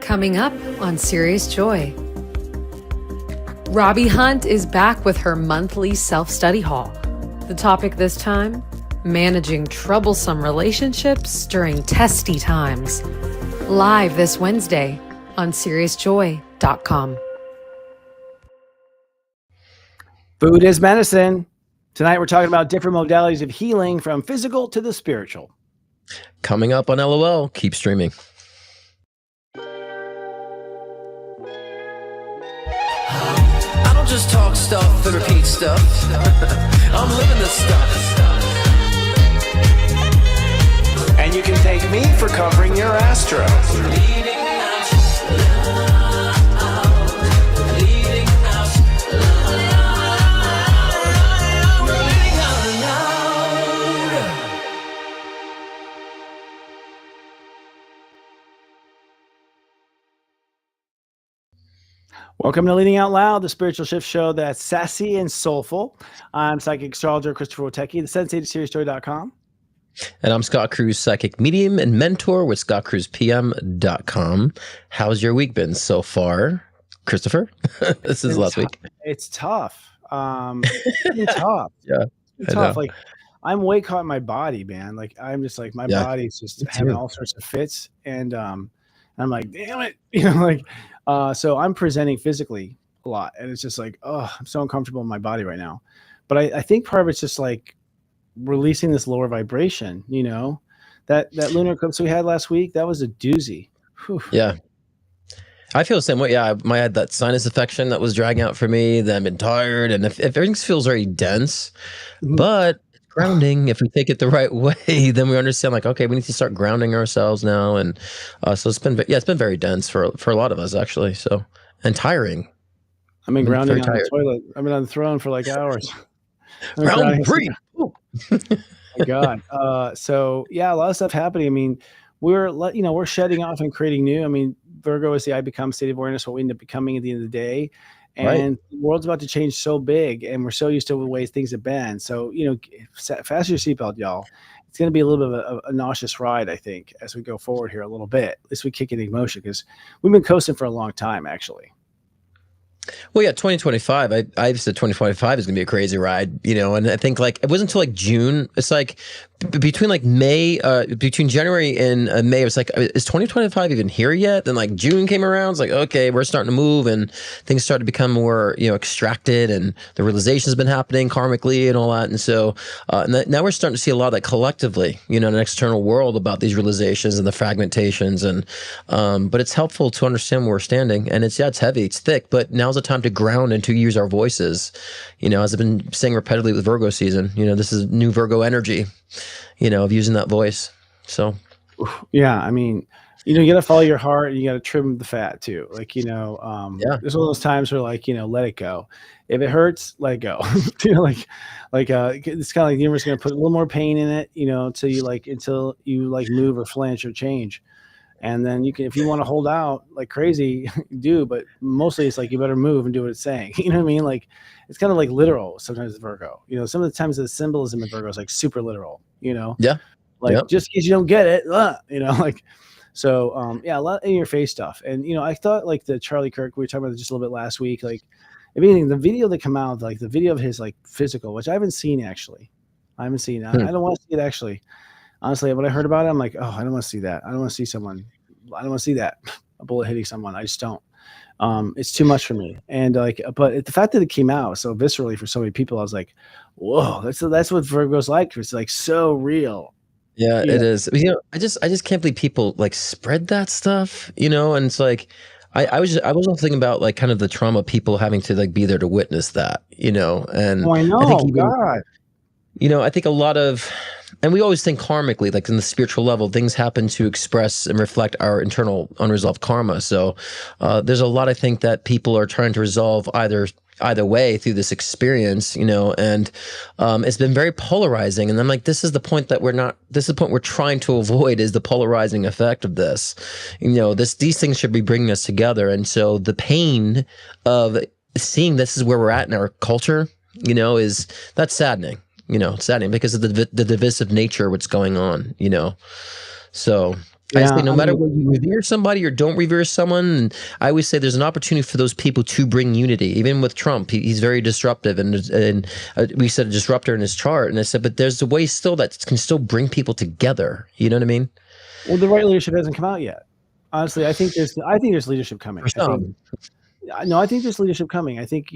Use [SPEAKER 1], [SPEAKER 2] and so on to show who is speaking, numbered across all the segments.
[SPEAKER 1] Coming up on Serious Joy. Robbie Hunt is back with her monthly self-study hall. The topic this time, managing troublesome relationships during testy times. Live this Wednesday on SeriousJoy.com.
[SPEAKER 2] Food is medicine. Tonight we're talking about different modalities of healing from physical to the spiritual.
[SPEAKER 3] Coming up on LOL. Keep streaming.
[SPEAKER 4] I don't just talk stuff and repeat stuff. I'm living this stuff.
[SPEAKER 2] And you can thank me for covering your astro.
[SPEAKER 4] Leading out loud. Leading out loud. We're leading out loud.
[SPEAKER 2] Welcome to Leading Out Loud, the spiritual shift show that's sassy and soulful. I'm psychic astrologer Christopher Wotecki, the sensei to SeriousJoy.com.
[SPEAKER 3] And I'm Scott Cruz, psychic medium and mentor with ScottCruzPM.com. How's your week been so far, Christopher? This is last week.
[SPEAKER 2] It's tough. It's tough.
[SPEAKER 3] Yeah,
[SPEAKER 2] it's tough. Like, I'm way caught in my body, man. Like, I'm just like, my body's just having all sorts of fits. And I'm like, damn it. So I'm presenting physically a lot. And it's just like, oh, I'm so uncomfortable in my body right now. But I think part of it's just like releasing this lower vibration, that lunar eclipse we had last week, that was a doozy. Whew.
[SPEAKER 3] Yeah. I feel the same way. Yeah, I had that sinus infection that was dragging out for me. Then I've been tired. And if everything feels very dense, but grounding, if we take it the right way, then we understand like, okay, we need to start grounding ourselves now. And so it's been very dense for a lot of us actually. So, and tiring.
[SPEAKER 2] I've been grounding on the toilet. I've been on the throne for like hours.
[SPEAKER 3] Round three.
[SPEAKER 2] My God. So yeah, a lot of stuff happening. I mean, we're shedding off and creating new. I mean, Virgo is the I become state of awareness, what we end up becoming at the end of the day. And the world's about to change so big, and we're so used to the way things have been. So, fasten your seatbelt, y'all. It's going to be a little bit of a nauseous ride, I think, as we go forward here a little bit. At least we kick into emotion because we've been coasting for a long time, actually.
[SPEAKER 3] Well, yeah, 2025. I said 2025 is going to be a crazy ride, and I think like it wasn't until like June. It's like between like between January and May, it was like, is 2025 even here yet? Then like June came around. It's like, okay, we're starting to move and things started to become more, extracted, and the realization's been happening karmically and all that. And so now we're starting to see a lot of that collectively, in an external world about these realizations and the fragmentations. And but it's helpful to understand where we're standing. And it's heavy, it's thick, but now's the time to ground and to use our voices. As I've been saying repeatedly with Virgo season, this is new Virgo energy, of using that voice. So,
[SPEAKER 2] yeah, I mean, you got to follow your heart, and you got to trim the fat too. Like, there's one of those times where like, let it go. If it hurts, let it go. It's kind of like the universe is going to put a little more pain in it, until you move or flinch or change. And then you can, if you want to hold out like crazy, do, but mostly it's like, you better move and do what it's saying. You know what I mean? Like, it's kind of like literal sometimes with Virgo, some of the times the symbolism of Virgo is like super literal,
[SPEAKER 3] Yeah.
[SPEAKER 2] Just in case you don't get it, so, a lot in your face stuff. And, I thought like the Charlie Kirk, we were talking about just a little bit last week, like if anything, the video that come out, like the video of his like physical, which I haven't seen actually. I don't want to see it actually. Honestly, when I heard about it, I'm like, oh, I don't want to see that. I don't want to see that. A bullet hitting someone. I just don't. It's too much for me. And but the fact that it came out so viscerally for so many people, I was like, whoa, that's what Virgo's like. It's like so real.
[SPEAKER 3] Yeah, it is. I just can't believe people like spread that stuff, and it's like, I was also thinking about like kind of the trauma people having to like be there to witness that, and
[SPEAKER 2] I know,
[SPEAKER 3] I think
[SPEAKER 2] God.
[SPEAKER 3] I think a lot of, and we always think karmically, like in the spiritual level, things happen to express and reflect our internal unresolved karma. So there's a lot, I think, that people are trying to resolve either way through this experience, and it's been very polarizing. And I'm like, this is the point we're trying to avoid, is the polarizing effect of this. These things should be bringing us together. And so the pain of seeing this is where we're at in our culture, that's saddening. It's saddening because of the divisive nature of what's going on, So I
[SPEAKER 2] Yeah,
[SPEAKER 3] say no
[SPEAKER 2] I
[SPEAKER 3] matter
[SPEAKER 2] mean,
[SPEAKER 3] whether you revere somebody or don't revere someone, and I always say there's an opportunity for those people to bring unity. Even with Trump, he's very disruptive, and we said a disruptor in his chart, and I said, but there's a way still that can still bring people together. You know what I mean?
[SPEAKER 2] well, the right leadership hasn't come out yet. Honestly, I think there's leadership coming.
[SPEAKER 3] For
[SPEAKER 2] I think
[SPEAKER 3] some,
[SPEAKER 2] no, I think there's leadership coming. I think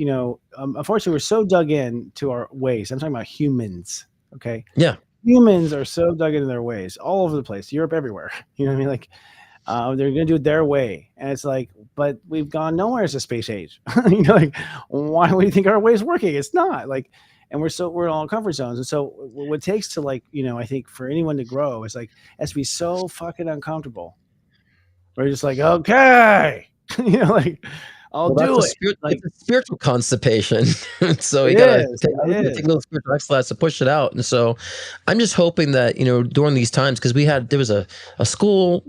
[SPEAKER 2] unfortunately, we're so dug in to our ways. I'm talking about humans. Okay,
[SPEAKER 3] yeah.
[SPEAKER 2] humans are so dug into their ways all over the place, Europe, everywhere. You know what I mean? Like they're going to do it their way, and it's like, but we've gone nowhere as a space age. Like why do we think our way is working? It's not like, and we're all in comfort zones, and so what it takes to like, I think for anyone to grow is like it has to be so fucking uncomfortable. We're just like, okay, like I'll
[SPEAKER 3] Well, that's
[SPEAKER 2] do
[SPEAKER 3] a
[SPEAKER 2] it.
[SPEAKER 3] spirit.
[SPEAKER 2] Like
[SPEAKER 3] It's a spiritual constipation. So
[SPEAKER 2] it
[SPEAKER 3] you gotta
[SPEAKER 2] is,
[SPEAKER 3] take,
[SPEAKER 2] it
[SPEAKER 3] take
[SPEAKER 2] is.
[SPEAKER 3] a little spiritual exercise to push it out. And so, I'm just hoping that during these times, because there was a school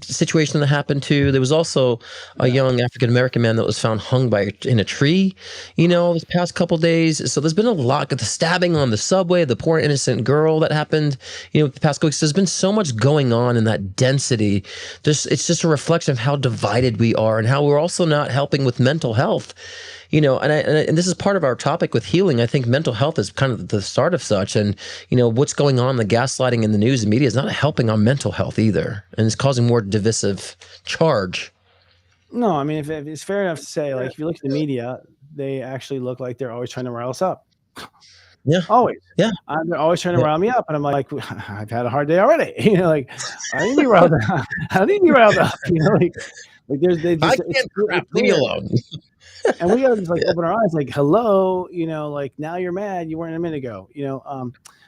[SPEAKER 3] situation that happened too. There was also a
[SPEAKER 2] Yeah.
[SPEAKER 3] young African American man that was found hung in a tree. This past couple days. So there's been a lot. The stabbing on the subway, the poor innocent girl that happened. The past couple weeks. There's been so much going on in that density. It's just a reflection of how divided we are and how we're also not helping with mental health. And this is part of our topic with healing. I think mental health is kind of the start of such, and what's going on, the gaslighting in the news and media is not helping our mental health either, and it's causing more divisive charge.
[SPEAKER 2] No, I mean, if it's fair enough to say, like, if you look at the media, they actually look like they're always trying to rile us up.
[SPEAKER 3] Yeah,
[SPEAKER 2] Always.
[SPEAKER 3] yeah,
[SPEAKER 2] They're always trying to
[SPEAKER 3] yeah.
[SPEAKER 2] rile me up, and I'm like, I've had a hard day already. Like I need to be riled up. I need to be riled up. Like there's they
[SPEAKER 3] I
[SPEAKER 2] just
[SPEAKER 3] can't crap.
[SPEAKER 2] it's
[SPEAKER 3] Leave me
[SPEAKER 2] clear.
[SPEAKER 3] alone.
[SPEAKER 2] And we gotta just like
[SPEAKER 3] Yeah,
[SPEAKER 2] open our eyes, like, hello, like now you're mad, you weren't a minute ago,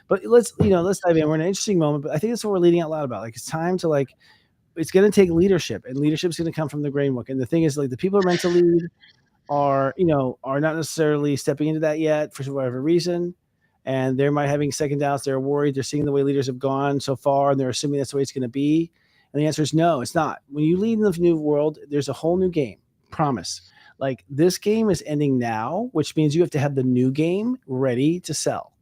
[SPEAKER 2] but let's dive in. We're in an interesting moment, but I think that's what we're leading out loud about. Like it's time to like it's gonna take leadership, and leadership's gonna come from the grain book. And the thing is, like the people who are meant to lead are not necessarily stepping into that yet for whatever reason. And they're might having second doubts, they're worried, they're seeing the way leaders have gone so far, and they're assuming that's the way it's gonna be. And the answer is no, it's not. When you lead in the new world, there's a whole new game. Promise. Like this game is ending now, which means you have to have the new game ready to sell.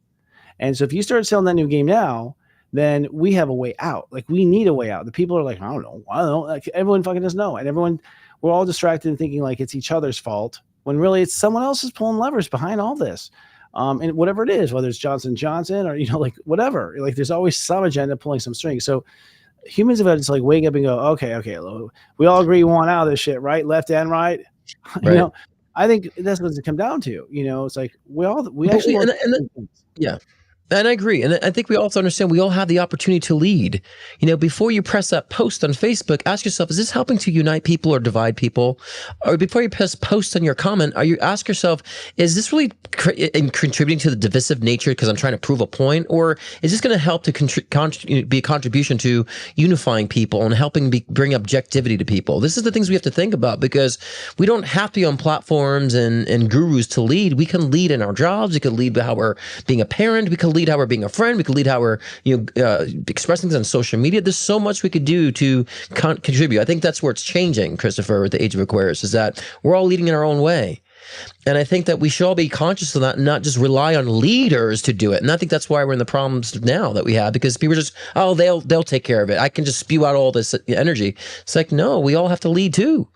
[SPEAKER 2] And so if you start selling that new game now, then we have a way out. Like we need a way out. The people are like, I don't know. Like everyone fucking doesn't know. And we're all distracted and thinking like it's each other's fault when really it's someone else is pulling levers behind all this. And whatever it is, whether it's Johnson Johnson or, like whatever, like there's always some agenda pulling some strings. So humans have got to just like wake up and go, okay, we all agree we want out of this shit, right? Left and right.
[SPEAKER 3] right.
[SPEAKER 2] I think that's what it come down to. It's like we
[SPEAKER 3] But
[SPEAKER 2] actually want
[SPEAKER 3] yeah. And I agree. And I think we also understand we all have the opportunity to lead. Before you press that post on Facebook, ask yourself, is this helping to unite people or divide people? Or before you press post on your comment, ask yourself, is this really contributing to the divisive nature because I'm trying to prove a point? Or is this going to help to be a contribution to unifying people and helping bring objectivity to people? This is the things we have to think about, because we don't have to be on platforms and gurus to lead. We can lead in our jobs. We can lead how we're being a parent. We can lead how we're being a friend. We can lead how we're expressing things on social media. There's so much we could do to contribute. I think that's where it's changing, Christopher, with the Age of Aquarius, is that we're all leading in our own way. And I think that we should all be conscious of that and not just rely on leaders to do it. And I think that's why we're in the problems now that we have, because people are just, they'll take care of it. I can just spew out all this energy. It's like, no, we all have to lead too.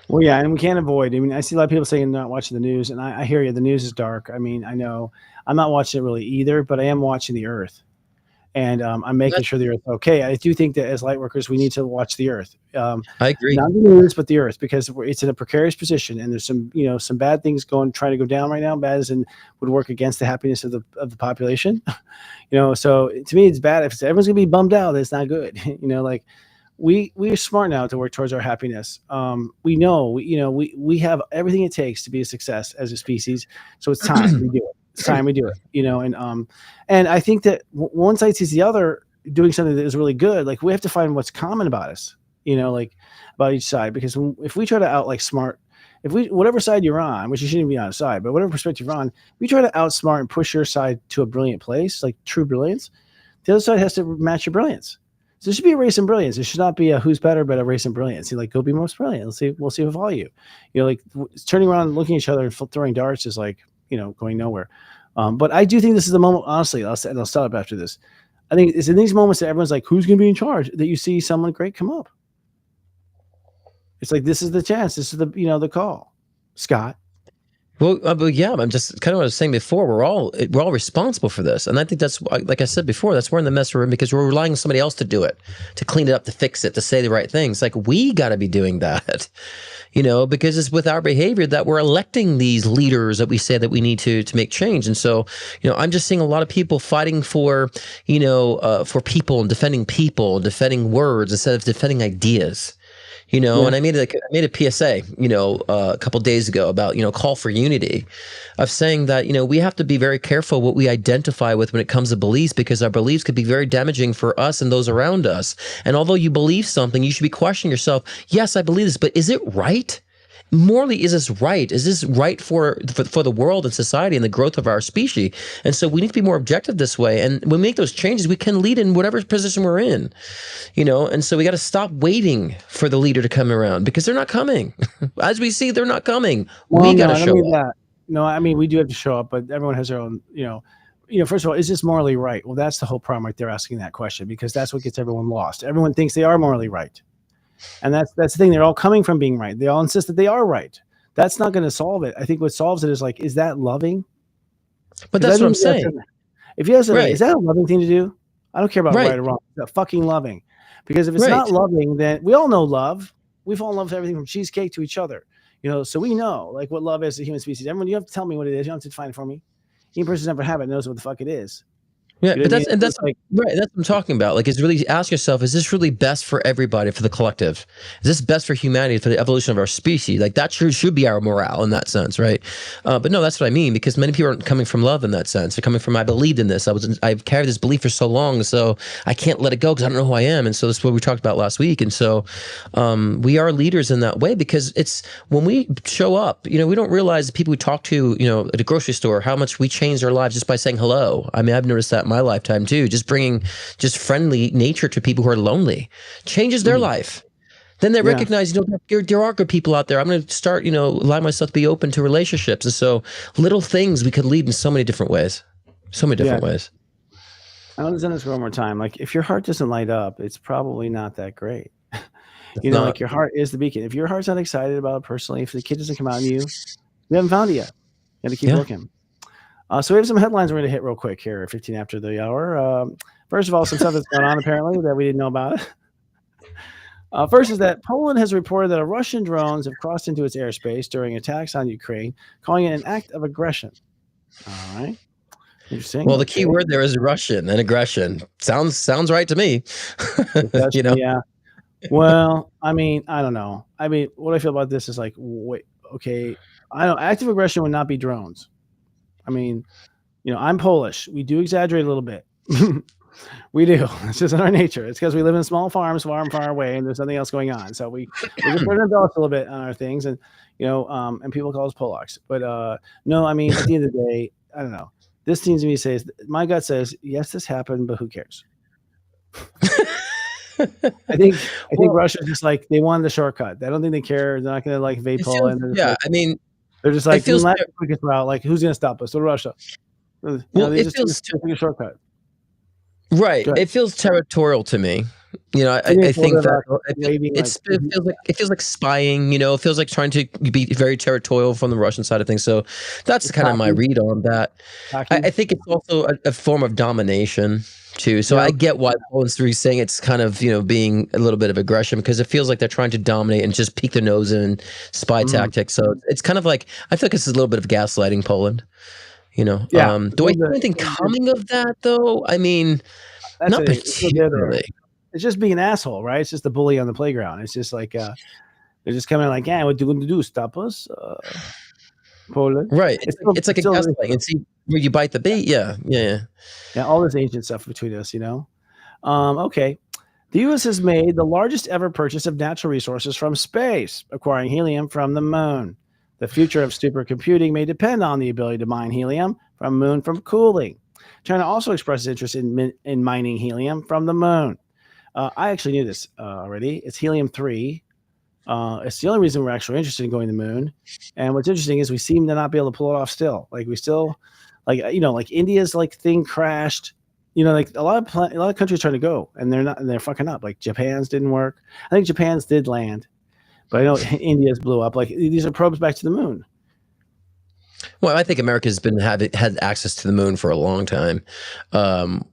[SPEAKER 2] Well, yeah, and we can't avoid. I mean, I see a lot of people saying not watching the news, and I hear you. The news is dark. I mean, I know I'm not watching it really either, but I am watching the Earth, and I'm making sure the Earth okay. I do think that as light workers, we need to watch the Earth.
[SPEAKER 3] I agree.
[SPEAKER 2] Not the news, but the Earth, because it's in a precarious position, and there's some bad things trying to go down right now. Bad as in would work against the happiness of the population. So to me, it's bad. If everyone's gonna be bummed out, it's not good. Like. We are smart now to work towards our happiness. We know, we have everything it takes to be a success as a species. So it's time we do it. It's time we do it. And I think that one side sees the other doing something that is really good. Like we have to find what's common about us. Like about each side, because if we try to outsmart, whatever side you're on, which you shouldn't be on a side, but whatever perspective you're on, we try to outsmart and push your side to a brilliant place, like true brilliance. The other side has to match your brilliance. So there should be a race in brilliance. It should not be a who's better, but a race in brilliance. Like, go be most brilliant. We'll see with all you. Like turning around and looking at each other and throwing darts is like, going nowhere. But I do think this is the moment, honestly, I'll stop after this. I think it's in these moments that everyone's like, who's going to be in charge? That you see someone great come up. It's like, this is the chance. This is the call. Scott.
[SPEAKER 3] Well, but yeah, I'm just kind of what I was saying before. We're all responsible for this, and I think that's, like I said before, that's we're in the mess we're in because we're relying on somebody else to do it, to clean it up, to fix it, to say the right things. Like, we got to be doing that, because it's with our behavior that we're electing these leaders that we say that we need to make change. And so, I'm just seeing a lot of people fighting for people and defending words instead of defending ideas. And I made a PSA, a couple days ago about, call for unity, of saying that, we have to be very careful what we identify with when it comes to beliefs, because our beliefs could be very damaging for us and those around us. And although you believe something, you should be questioning yourself. Yes, I believe this, but is it right? Morally, is this right? Is this right for the world and society and the growth of our species? And so we need to be more objective this way. And when we make those changes, we can lead in whatever position we're in, and so we got to stop waiting for the leader to come around, because they're not coming. As we see, they're not coming. We got to show up.
[SPEAKER 2] No, I mean, we do have to show up, but everyone has their own, first of all, is this morally right? Well, that's the whole problem right there, asking that question, because that's what gets everyone lost. Everyone thinks they are morally right. And that's the thing. They're all coming from being right. They all insist that they are right. That's not going to solve it. I think what solves it is like, is that loving?
[SPEAKER 3] But that's what I'm saying.
[SPEAKER 2] If you ask me, is that a loving thing to do? I don't care about right or wrong. It's fucking loving. Because if it's not loving, then we all know love. We fall in love with everything from cheesecake to each other. So we know like what love is to the human species. Everyone, you have to tell me what it is. You don't have to define it for me. Any person who's never had it knows what the fuck it is.
[SPEAKER 3] Yeah, but that's like, right. That's what I'm talking about. Like, it's really, ask yourself: is this really best for everybody, for the collective? Is this best for humanity, for the evolution of our species? Like, that should be our morale in that sense, right? But no, that's what I mean, because many people aren't coming from love in that sense. They're coming from, I believed in this. I've carried this belief for so long, so I can't let it go because I don't know who I am. And so that's what we talked about last week. And so we are leaders in that way, because it's when we show up, we don't realize the people we talk to, at a grocery store, how much we change their lives just by saying hello. I mean, I've noticed that my lifetime too. Just bringing friendly nature to people who are lonely changes their life. Then they recognize, there are good people out there. I'm going to start, allow myself to be open to relationships. And so little things we could lead in so many different ways. So many different ways.
[SPEAKER 2] I want to send this one more time. Like, if your heart doesn't light up, it's probably not that great. Like, your heart is the beacon. If your heart's not excited about it personally, if the kid doesn't come out in you haven't found it yet. You got to keep looking. So we have some headlines we're going to hit real quick here, 15 after the hour. First of all, some stuff that's going on apparently that we didn't know about. First is that Poland has reported that Russian drones have crossed into its airspace during attacks on Ukraine, calling it an act of aggression. All right. Interesting.
[SPEAKER 3] Well, the key word there is Russian and aggression. Sounds right to me.
[SPEAKER 2] Yeah. Well, I mean, I don't know. I mean, what I feel about this is like, wait, okay. I know active aggression would not be drones. I mean, I'm Polish. We do exaggerate a little bit. We do. It's just in our nature. It's because we live in small farms far away, and there's nothing else going on. So we just put our belts a little bit on our things, and and people call us Polacks. But no, I mean, at the end of the day, I don't know. This seems to me says, my gut says, yes, this happened, but who cares? I think Russia's just like, they wanted the shortcut. I don't think they care. They're not going to like vape Poland.
[SPEAKER 3] I mean,
[SPEAKER 2] they're just like, the quickest route. Like, who's going to stop us? So Russia. They
[SPEAKER 3] it feels
[SPEAKER 2] take a shortcut.
[SPEAKER 3] Right. It feels territorial to me. I think that it feels like spying. It feels like trying to be very territorial from the Russian side of things. So that's kind of my read on that. I think it's also a form of domination too. So I get why Poland's saying it's kind of being a little bit of aggression, because it feels like they're trying to dominate and just peek their nose in spy tactics. So it's kind of like, I feel like it's a little bit of gaslighting Poland. Do I see anything coming of that though? I mean, not particularly.
[SPEAKER 2] It's just being an asshole, right? It's just a bully on the playground. It's just like they're just coming like, yeah, what are you going to do? Stop us, Poland?
[SPEAKER 3] Right. It's like a gaslighting. And see where you bite the bait. Yeah.
[SPEAKER 2] All this ancient stuff between us, Okay. The U.S. has made the largest ever purchase of natural resources from space, acquiring helium from the moon. The future of supercomputing may depend on the ability to mine helium from moon from cooling. China also expresses interest in mining helium from the moon. I actually knew this already. It's helium-3. It's the only reason we're actually interested in going to the moon. And what's interesting is we seem to not be able to pull it off still. Like we still, like India's like thing crashed. You know, like a lot of countries trying to go, and they're fucking up. Like Japan's didn't work. I think Japan's did land, but I know India's blew up. Like these are probes back to the moon.
[SPEAKER 3] Well, I think America's had access to the moon for a long time,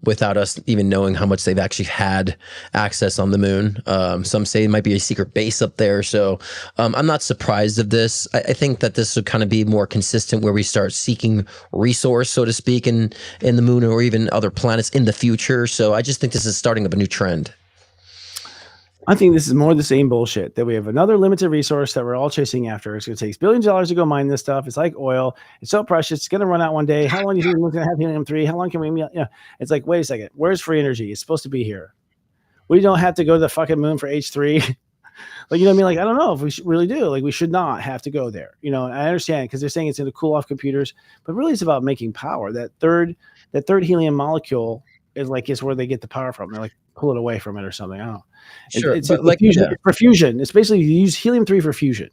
[SPEAKER 3] without us even knowing how much they've actually had access on the moon. Some say it might be a secret base up there. So I'm not surprised of this. I think that this would kind of be more consistent where we start seeking resource, so to speak, in the moon or even other planets in the future. So I just think this is starting up a new trend.
[SPEAKER 2] I think this is more the same bullshit that we have another limited resource that we're all chasing after. It's going to take billions of dollars to go mine this stuff. It's like oil. It's so precious. It's going to run out one day. How long do you think we're going to have helium-3? How long can we? Yeah, it's like, wait a second. Where's free energy? It's supposed to be here. We don't have to go to the fucking moon for H3. Like, you know what I mean? Like, I don't know if we really do. Like, we should not have to go there. You know, I understand because they're saying it's going to cool off computers, but really it's about making power. That third helium molecule is where they get the power from. They're like pull it away from it or something. I don't know.
[SPEAKER 3] Sure,
[SPEAKER 2] It's
[SPEAKER 3] like
[SPEAKER 2] fusion, for fusion. It's basically you use helium-3 for fusion.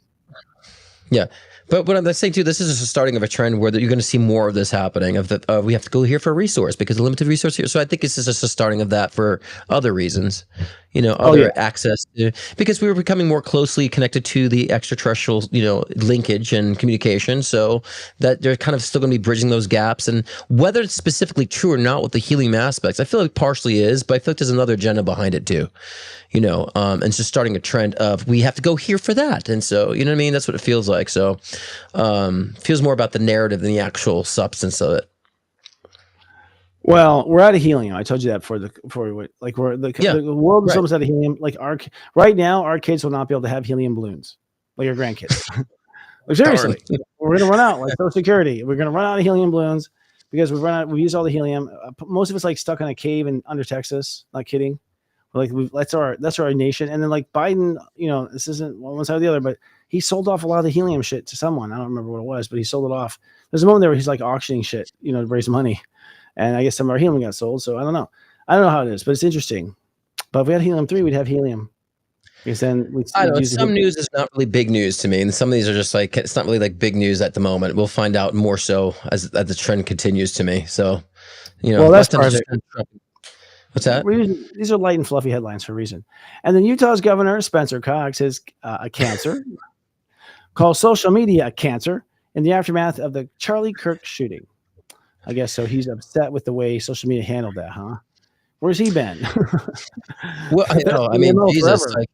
[SPEAKER 3] Yeah. But what I'm saying too, this is just the starting of a trend where you're going to see more of this happening. We have to go here for a resource because of limited resource here. So I think this is just a starting of that for other reasons, access to, because we were becoming more closely connected to the extraterrestrial, linkage and communication. So that they're kind of still going to be bridging those gaps. And whether it's specifically true or not with the helium aspects, I feel like partially is, but I feel like there's another agenda behind it too. And it's just starting a trend of we have to go here for that. And so, you know what I mean? That's what it feels like. So feels more about the narrative than the actual substance of it.
[SPEAKER 2] Well, we're out of helium. I told you that the world is almost out of helium. Like right now, our kids will not be able to have helium balloons, like our grandkids. Like seriously, we're gonna run out. Like Social Security, we're gonna run out of helium balloons because we use all the helium. Most of us like stuck in a cave under Texas. Not kidding. Like that's our nation. And then like Biden, this isn't one side or the other, but he sold off a lot of the helium shit to someone. I don't remember what it was, but he sold it off. There's a moment there where he's like auctioning shit, to raise money. And I guess some of our helium got sold. So I don't know. I don't know how it is, but it's interesting. But if we had helium-3, we'd have helium. Because then
[SPEAKER 3] I don't know. Some news is not really big news to me. And some of these are just like, it's not really like big news at the moment. We'll find out more so as the trend continues to me. So,
[SPEAKER 2] well, that's part of it.
[SPEAKER 3] What's that?
[SPEAKER 2] These are light and fluffy headlines for a reason. And then Utah's governor, Spencer Cox, has a cancer, calls social media a cancer in the aftermath of the Charlie Kirk shooting. I guess so. He's upset with the way social media handled that, huh? Where's he been?
[SPEAKER 3] Well, I know. I mean, Jesus, like,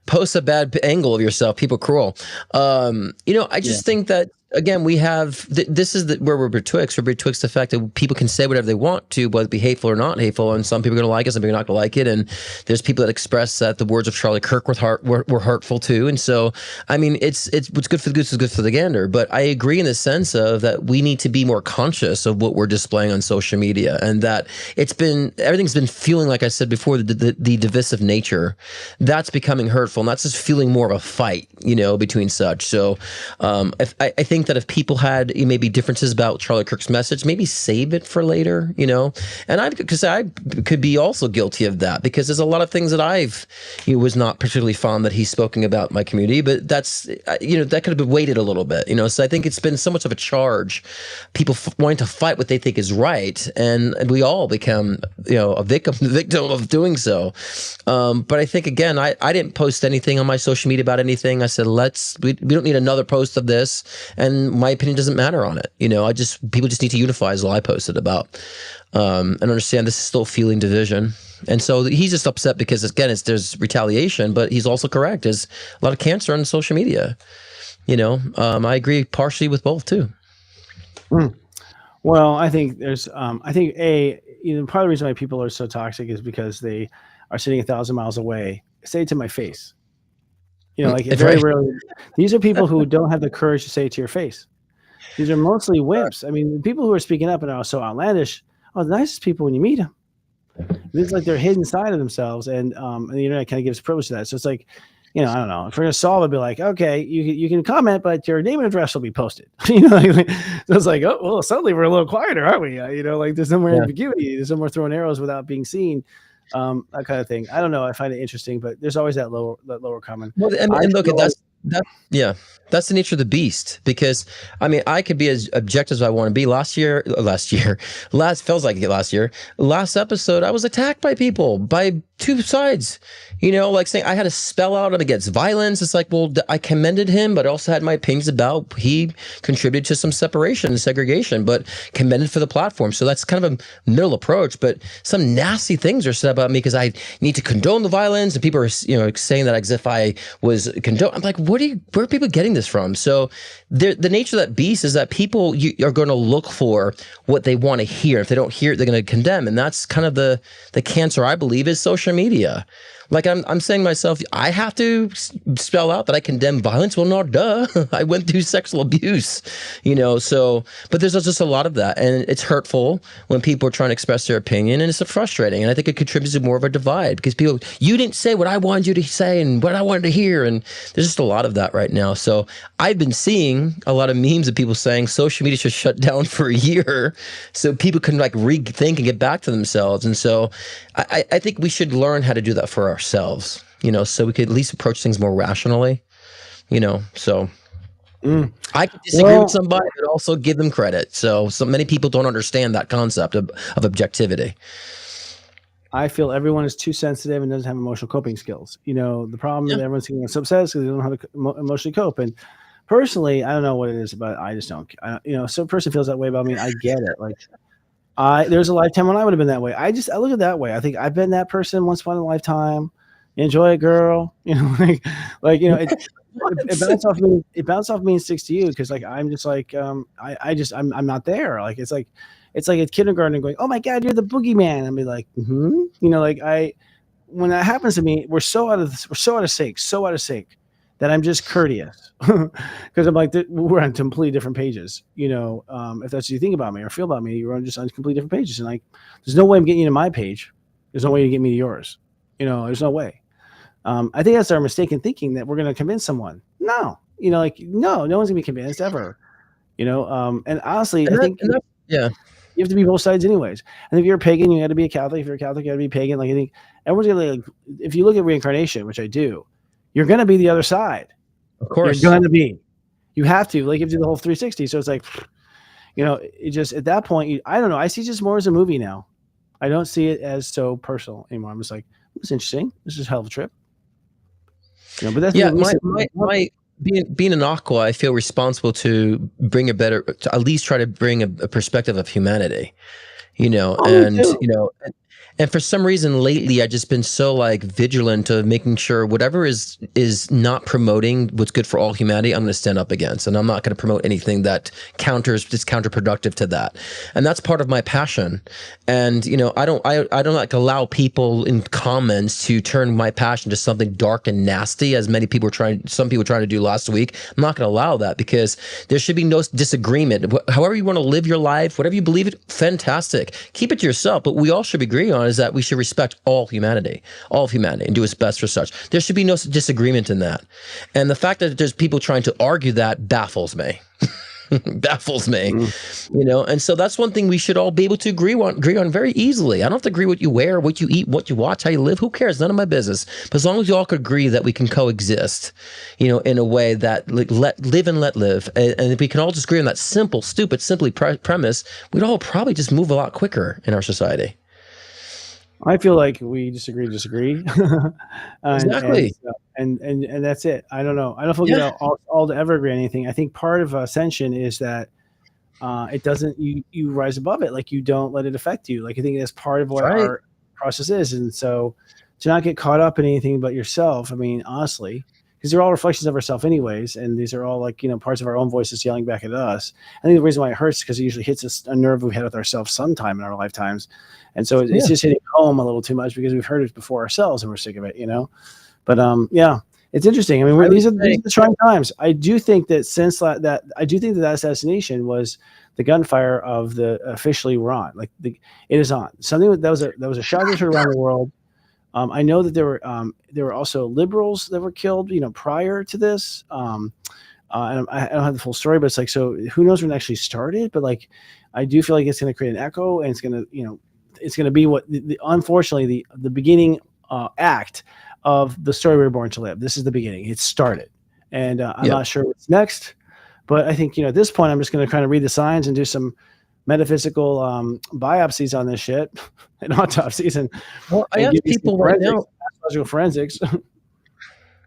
[SPEAKER 3] post a bad angle of yourself. People cruel. I just think that, again, we have this is where we're betwixt. We're betwixt the fact that people can say whatever they want to, whether it be hateful or not hateful, and some people are going to like it, some people are not going to like it. And there's people that express that the words of Charlie Kirk were hurtful too. And so, I mean, it's what's good for the goose is good for the gander. But I agree in the sense of that we need to be more conscious of what we're displaying on social media, and that everything's been feeling, like I said before, the divisive nature that's becoming hurtful, and that's just feeling more of a fight, between such. So, I think that if people had maybe differences about Charlie Kirk's message, maybe save it for later, and because I could be also guilty of that, because there's a lot of things that was not particularly fond that he's spoken about in my community, but that's, that could have been weighted a little bit, so I think it's been so much of a charge, people wanting to fight what they think is right, and we all become, a victim of doing so. But I think, again, I didn't post anything on my social media about anything. I said, we don't need another post of this. And my opinion doesn't matter on it. People just need to unify is all I posted about, and understand this is still fueling division. And so he's just upset because, again, there's retaliation, but he's also correct. There's a lot of cancer on social media. I agree partially with both too.
[SPEAKER 2] Well, I think there's, part of the reason why people are so toxic is because they are sitting 1,000 miles away. Say it to my face. Very rarely. These are people who don't have the courage to say it to your face. These are mostly wimps. I mean, people who are speaking up and are so outlandish are the nicest people when you meet them. It's like they're hidden side of themselves, and the internet kind of gives privilege to that. So it's like, I don't know. If we're gonna solve it, be like, okay, you can comment, but your name and address will be posted. So it's like, oh well, suddenly we're a little quieter, aren't we? There's no more ambiguity. There's no more throwing arrows without being seen. That kind of thing. I don't know. I find it interesting, but there's always that lower comment.
[SPEAKER 3] Well, and look, That yeah, that's the nature of the beast. Because I mean, I could be as objective as I want to be. Last feels like last year. Last episode, I was attacked by people by two sides. Like saying I had to spell out I'm against violence. It's like, well, I commended him, but I also had my opinions about he contributed to some separation and segregation, but commended for the platform. So that's kind of a middle approach. But some nasty things are said about me because I need to condone the violence, and people are saying that as if I was condone. I'm like, where are people getting this from? So the nature of that beast is that people are going to look for what they want to hear. If they don't hear it, they're going to condemn, and that's kind of the cancer, I believe, is social media. Like I'm saying to myself, I have to spell out that I condemn violence. Well, no, duh. I went through sexual abuse, so, but there's just a lot of that. And it's hurtful when people are trying to express their opinion, and it's frustrating. And I think it contributes to more of a divide because you didn't say what I wanted you to say and what I wanted to hear. And there's just a lot of that right now. So I've been seeing a lot of memes of people saying social media should shut down for a year so people can like rethink and get back to themselves. And so I think we should learn how to do that for ourselves, so we could at least approach things more rationally, so I can disagree with somebody, but also give them credit. So many people don't understand that concept of objectivity.
[SPEAKER 2] I feel everyone is too sensitive and doesn't have emotional coping skills. The problem that everyone's getting so upset is because they don't know how to emotionally cope. And personally, I don't know what it is, but I just don't. Some person feels that way about me. I get it. Like, there's a lifetime when I would have been that way. I look at it that way. I think I've been that person once upon a lifetime. Enjoy it, girl. It bounced off me. It bounced off me and sticks to you because like I'm just like I'm not there. Like it's like at kindergarten going, oh my god, you're the boogeyman. And be like, when that happens to me, we're so out of sync that I'm just courteous because I'm like we're on completely different pages. If that's what you think about me or feel about me, you're on just on completely different pages. And like, there's no way I'm getting you to my page. There's no way to get me to yours. There's no way. I think that's our mistaken thinking that we're going to convince someone. No, no one's gonna be convinced ever. And honestly, I think you have to be both sides anyways. And if you're a pagan, you got to be a Catholic. If you're a Catholic, you got to be pagan. Like I think everyone's gonna like. If you look at reincarnation, which I do, you're gonna be the other side.
[SPEAKER 3] Of course,
[SPEAKER 2] you're gonna be. You have to like you have to do the whole 360. So it's like, it just at that point, I don't know. I see it just more as a movie now. I don't see it as so personal anymore. I'm just like, it's interesting. This is a hell of a trip. But that's
[SPEAKER 3] my being an Aqua, I feel responsible to bring to at least try to bring a perspective of humanity, and for some reason lately, I've just been so like vigilant of making sure whatever is not promoting what's good for all humanity, I'm going to stand up against, and I'm not going to promote anything that is counterproductive to that. And that's part of my passion. And I don't like allow people in comments to turn my passion to something dark and nasty, as some people trying to do last week. I'm not going to allow that because there should be no disagreement. However you want to live your life, whatever you believe it, fantastic. Keep it to yourself. But we all should agree on is that we should respect all of humanity, and do its best for such. There should be no disagreement in that. And the fact that there's people trying to argue that baffles me. And so that's one thing we should all be able to agree on very easily. I don't have to agree what you wear, what you eat, what you watch, how you live. Who cares? None of my business. But as long as you all could agree that we can coexist, in a way that let live and let live. And if we can all just agree on that simple, stupid, premise, we'd all probably just move a lot quicker in our society.
[SPEAKER 2] I feel like we disagree.
[SPEAKER 3] Exactly.
[SPEAKER 2] And that's it. I don't know. I don't feel like all to ever agree on anything. I think part of ascension is that it doesn't you rise above it. Like you don't let it affect you. Like I think that's part of what our process is. And so to not get caught up in anything but yourself, I mean, honestly, because they're all reflections of ourselves anyways. And these are all like, parts of our own voices yelling back at us. I think the reason why it hurts is because it usually hits us a nerve we've had with ourselves sometime in our lifetimes. And so it's just hitting home a little too much because we've heard it before ourselves and we're sick of it, But it's interesting. I mean, these are the trying times. I do think that that assassination was the gunfire of the officially we're on. Like it is on. Something that was a shot that's heard around the world. I know that there were also liberals that were killed, prior to this. And I don't have the full story, but it's like, so who knows when it actually started? But like, I do feel like it's going to create an echo, and it's going to, it's going to be what unfortunately the beginning act of the story we were born to live. This is the beginning. It started, and I'm not sure what's next. But I think, at this point, I'm just going to kind of read the signs and do some metaphysical biopsies on this shit and autopsies and
[SPEAKER 3] I ask
[SPEAKER 2] give you
[SPEAKER 3] people
[SPEAKER 2] some
[SPEAKER 3] right now.
[SPEAKER 2] pathological forensics.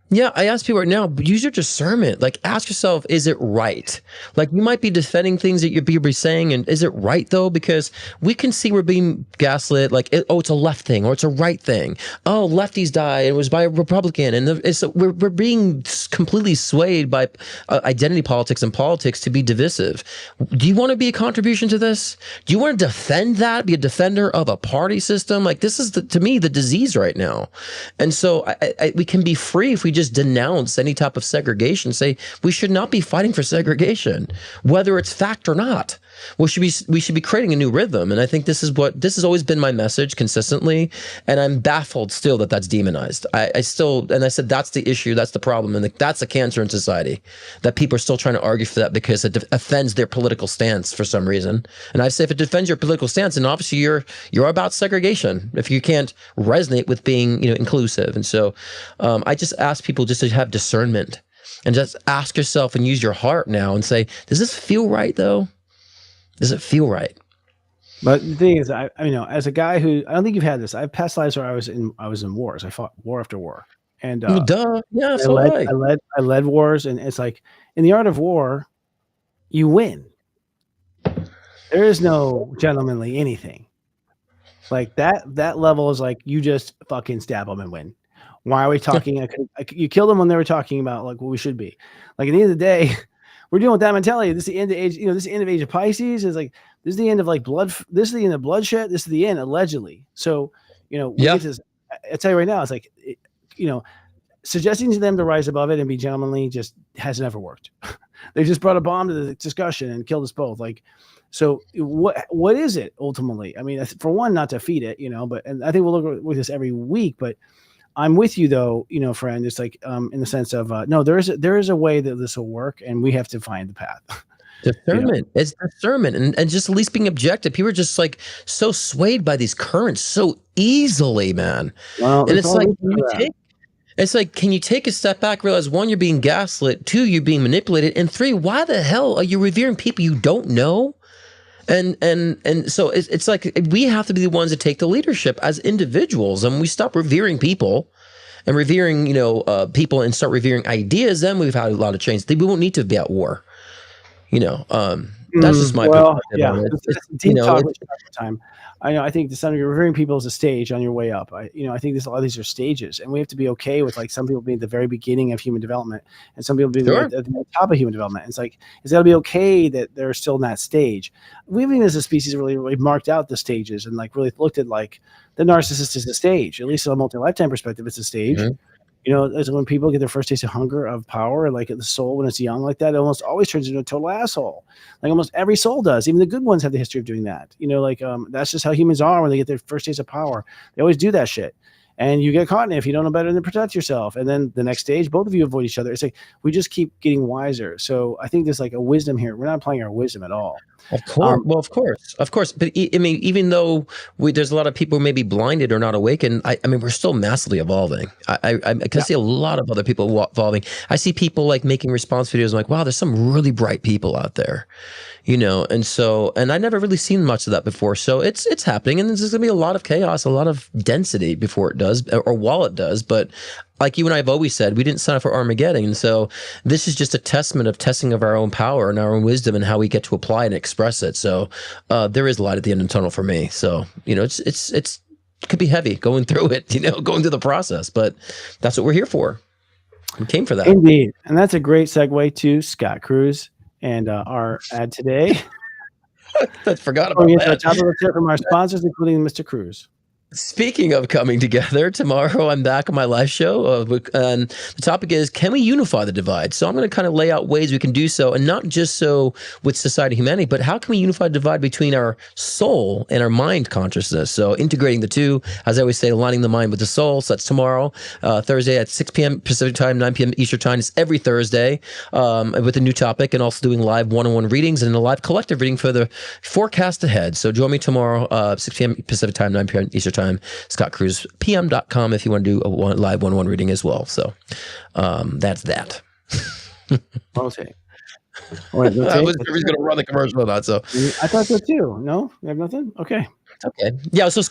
[SPEAKER 3] Yeah, I ask people right now, use your discernment. Like, ask yourself, is it right? Like, you might be defending things that you'd be saying, and is it right, though? Because we can see we're being gaslit, like, it's a left thing, or it's a right thing. Oh, lefties died, it was by a Republican. And we're being completely swayed by identity politics and politics to be divisive. Do you want to be a contribution to this? Do you want to defend that, be a defender of a party system? Like, this is, to me, the disease right now. And so we can be free if we just denounce any type of segregation, say we should not be fighting for segregation, whether it's fact or not. We should be creating a new rhythm. And I think this has always been my message consistently. And I'm baffled still that that's demonized. I said, that's the issue. That's the problem. And that's a cancer in society, that people are still trying to argue for that because it offends their political stance for some reason. And I say, if it defends your political stance, then obviously you're about segregation if you can't resonate with being, inclusive. And so I just ask people just to have discernment and just ask yourself and use your heart now and say, does this feel right though? Does it feel right?
[SPEAKER 2] But the thing is, I as a guy who, I don't think you've had this. I have past lives where I was in wars. I fought war after war, and
[SPEAKER 3] duh, yeah,
[SPEAKER 2] I led wars, and it's like in the art of war, you win. There is no gentlemanly anything. Like that level is like you just fucking stab them and win. Why are we talking? You killed them when they were talking about like what we should be. Like at the end of the day, we're dealing with that mentality. This is the end of age. This is the end of age of Pisces. Is like this is the end of like blood. This is the end of bloodshed. This is the end allegedly. So I tell you right now, it's like suggesting to them to rise above it and be gentlemanly just has never worked. They just brought a bomb to the discussion and killed us both. Like, so what is it ultimately? I mean, for one, not to feed it, and I think we'll look with this every week, but I'm with you though, friend. It's like in the sense of no, there is a way that this will work, and we have to find the path.
[SPEAKER 3] Discernment. It's discernment, and just at least being objective. People are just like so swayed by these currents so easily, man.
[SPEAKER 2] Well,
[SPEAKER 3] and it's like, can you take a step back, realize one, you're being gaslit, two, you're being manipulated, and three, why the hell are you revering people you don't know? And so it's like we have to be the ones that take the leadership as individuals, and we stop revering people and revering people and start revering ideas. Then we've had a lot of change. We won't need to be at war. That's just my perspective.
[SPEAKER 2] Yeah, it's deep talk time. I think to some degree, revering people is a stage on your way up. I think a lot of these are stages, and we have to be okay with like some people being at the very beginning of human development, and some people being at the top of human development. It's like it's got to be okay that they're still in that stage. We haven't as a species really marked out the stages and like really looked at like the narcissist is a stage. At least on a multi-lifetime perspective, it's a stage. Mm-hmm. As when people get their first taste of hunger, of power, like the soul when it's young like that, it almost always turns into a total asshole. Like almost every soul does. Even the good ones have the history of doing that. That's just how humans are when they get their first taste of power. They always do that shit. And you get caught in it if you don't know better than protect yourself. And then the next stage, both of you avoid each other. It's like we just keep getting wiser. So I think there's like a wisdom here. We're not applying our wisdom at all.
[SPEAKER 3] Of course, of course. But I mean, even though there's a lot of people who may be blinded or not awakened, I mean, we're still massively evolving. I can see a lot of other people evolving. I see people like making response videos. I'm like, wow, there's some really bright people out there, and I never really seen much of that before. So it's happening, and there's going to be a lot of chaos, a lot of density before it does, or while it does. But like you and I have always said, we didn't sign up for Armageddon. And so this is just a testing of our own power and our own wisdom and how we get to apply and express it. So there is light at the end of the tunnel for me. So, it could be heavy going through it, going through the process, but that's what we're here for. We came for that.
[SPEAKER 2] Indeed. And that's a great segue to Scott Cruz and our ad today.
[SPEAKER 3] I forgot about that.
[SPEAKER 2] Let's hear from our sponsors, including Mr. Cruz.
[SPEAKER 3] Speaking of coming together, tomorrow I'm back on my live show, and the topic is, can we unify the divide? So I'm going to kind of lay out ways we can do so, and not just so with society, humanity, but how can we unify the divide between our soul and our mind consciousness? So integrating the two, as I always say, aligning the mind with the soul. So that's tomorrow, Thursday at 6 p.m. Pacific time, 9 p.m. Eastern time. It's every Thursday with a new topic, and also doing live one-on-one readings and a live collective reading for the forecast ahead. So join me tomorrow, 6 p.m. Pacific time, 9 p.m. Eastern time. ScottCruzPM.com if you want to do a live one-on-one reading as well. So that's that.
[SPEAKER 2] Rotate. Wait,
[SPEAKER 3] I
[SPEAKER 2] rotate.
[SPEAKER 3] was sure he's going to run the commercial or not. So
[SPEAKER 2] I thought so too. No, you have nothing. Okay.
[SPEAKER 3] okay, yeah. So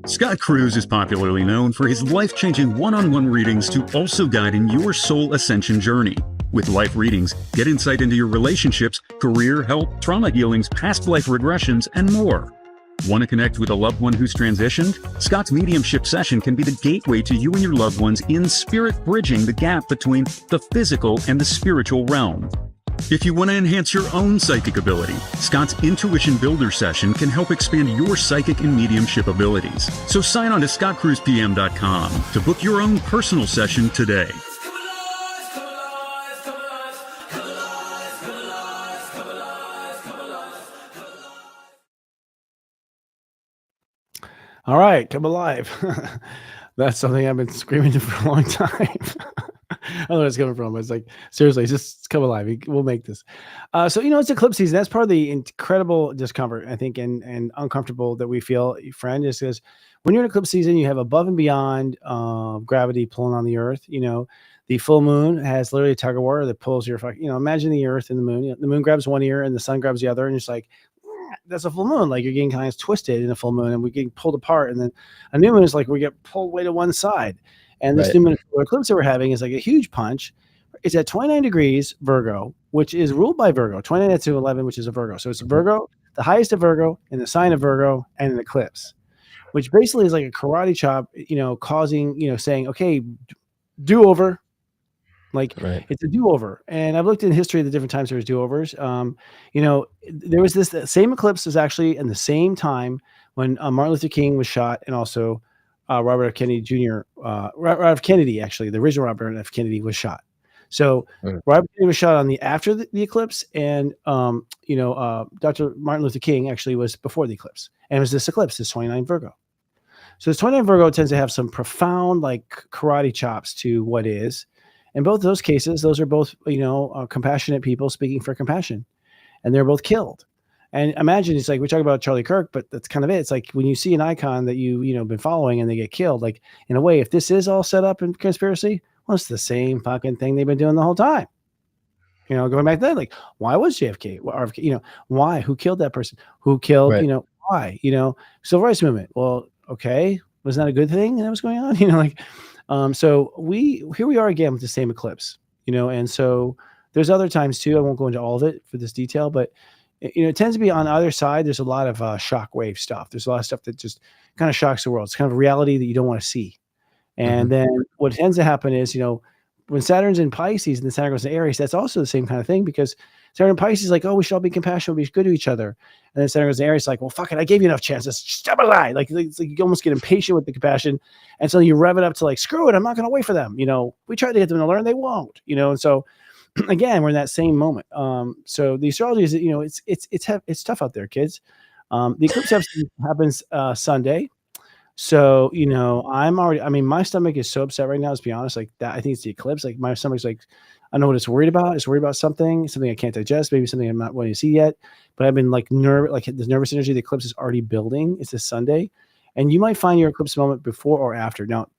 [SPEAKER 5] Scott Cruz is popularly known for his life-changing one-on-one readings to also guide in your soul ascension journey. With life readings, get insight into your relationships, career, health, trauma healings, past life regressions, and more. Want to connect with a loved one who's transitioned? Scott's mediumship session can be the gateway to you and your loved ones in spirit, bridging the gap between the physical and the spiritual realm. If you want to enhance your own psychic ability, Scott's Intuition Builder session can help expand your psychic and mediumship abilities. So sign on to scottcruzpm.com to book your own personal session today.
[SPEAKER 2] All right, come alive. That's something I've been screaming for a long time. I don't know where it's coming from, but it's like, seriously, just come alive. We'll make this. So, it's eclipse season. That's part of the incredible discomfort, I think, and uncomfortable that we feel, friend, is because when you're in eclipse season, you have above and beyond gravity pulling on the earth. The full moon has literally a tug of war that pulls your, imagine the earth and the moon. The moon grabs one ear and the sun grabs the other, and it's like, that's a full moon. Like, you're getting kind of twisted in a full moon, and we're getting pulled apart. And then a new moon is like we get pulled way to one side. And this new moon eclipse that we're having is like a huge punch. It's at 29 degrees Virgo, which is ruled by Virgo, 29 to 11, which is a Virgo. So it's Virgo, the highest of Virgo, in the sign of Virgo, and an eclipse, which basically is like a karate chop, causing, saying, okay, do over. Like, it's a do-over. And I've looked in history of the different times there was do-overs. There was the same eclipse was actually in the same time when Martin Luther King was shot, and also Robert F. Kennedy Jr. Robert F. Kennedy, actually, the original Robert F. Kennedy was shot. So Robert Kennedy was shot on after the eclipse, and Dr. Martin Luther King actually was before the eclipse. And it was this eclipse, this 29 Virgo. So this 29 Virgo tends to have some profound, like, karate chops to what is. In both of those cases, those are both, compassionate people speaking for compassion, and they're both killed. And imagine, it's like, we talk about Charlie Kirk, but that's kind of it. It's like when you see an icon that you've been following and they get killed, like, in a way, if this is all set up in conspiracy, well, it's the same fucking thing they've been doing the whole time. Going back then, like, why was JFK? Why? Who killed that person? Who killed, why? Civil rights movement. Well, okay. Was that a good thing that was going on? So here we are again with the same eclipse, and so there's other times too. I won't go into all of it for this detail, but it tends to be on either side. There's a lot of shockwave stuff. There's a lot of stuff that just kind of shocks the world. It's kind of a reality that you don't want to see. And then what tends to happen is, when Saturn's in Pisces and then Saturn goes to Aries, that's also the same kind of thing, because Saturn in Pisces is like, oh, we should all be compassionate, be good to each other. And then Saturn goes to Aries, like, well, fuck it, I gave you enough chances. Step aside. Like, it's like you almost get impatient with the compassion. And so you rev it up to like, screw it, I'm not going to wait for them. We tried to get them to learn, they won't. And so again, we're in that same moment. So the astrology is, it's tough out there, kids. The eclipse happens Sunday. So, my stomach is so upset right now, let's be honest, like that. I think it's the eclipse. Like, my stomach's like, I know what it's worried about. It's worried about something I can't digest, maybe something I'm not wanting to see yet. But I've been like the nervous energy, the eclipse is already building. It's this Sunday. And you might find your eclipse moment before or after. Now,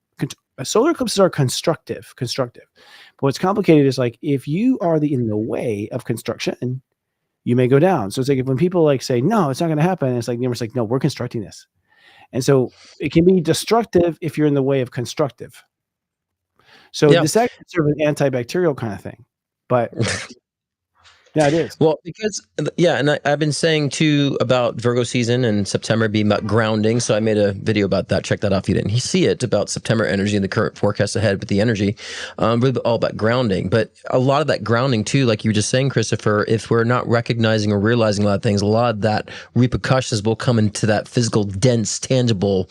[SPEAKER 2] solar eclipses are constructive. But what's complicated is, like, if you are in the way of construction, you may go down. So it's like, when people like say, no, it's not going to happen. It's like, the universe like, no, we're constructing this. And so it can be destructive if you're in the way of constructive. So this actually sort of an antibacterial kind of thing, but yeah, it is.
[SPEAKER 3] Well, because and I've been saying too about Virgo season and September being about grounding. So I made a video about that. Check that out if you didn't see it, about September energy and the current forecast ahead with the energy, really all about grounding. But a lot of that grounding too, like you were just saying, Christopher, if we're not recognizing or realizing a lot of things, a lot of that repercussions will come into that physical, dense, tangible,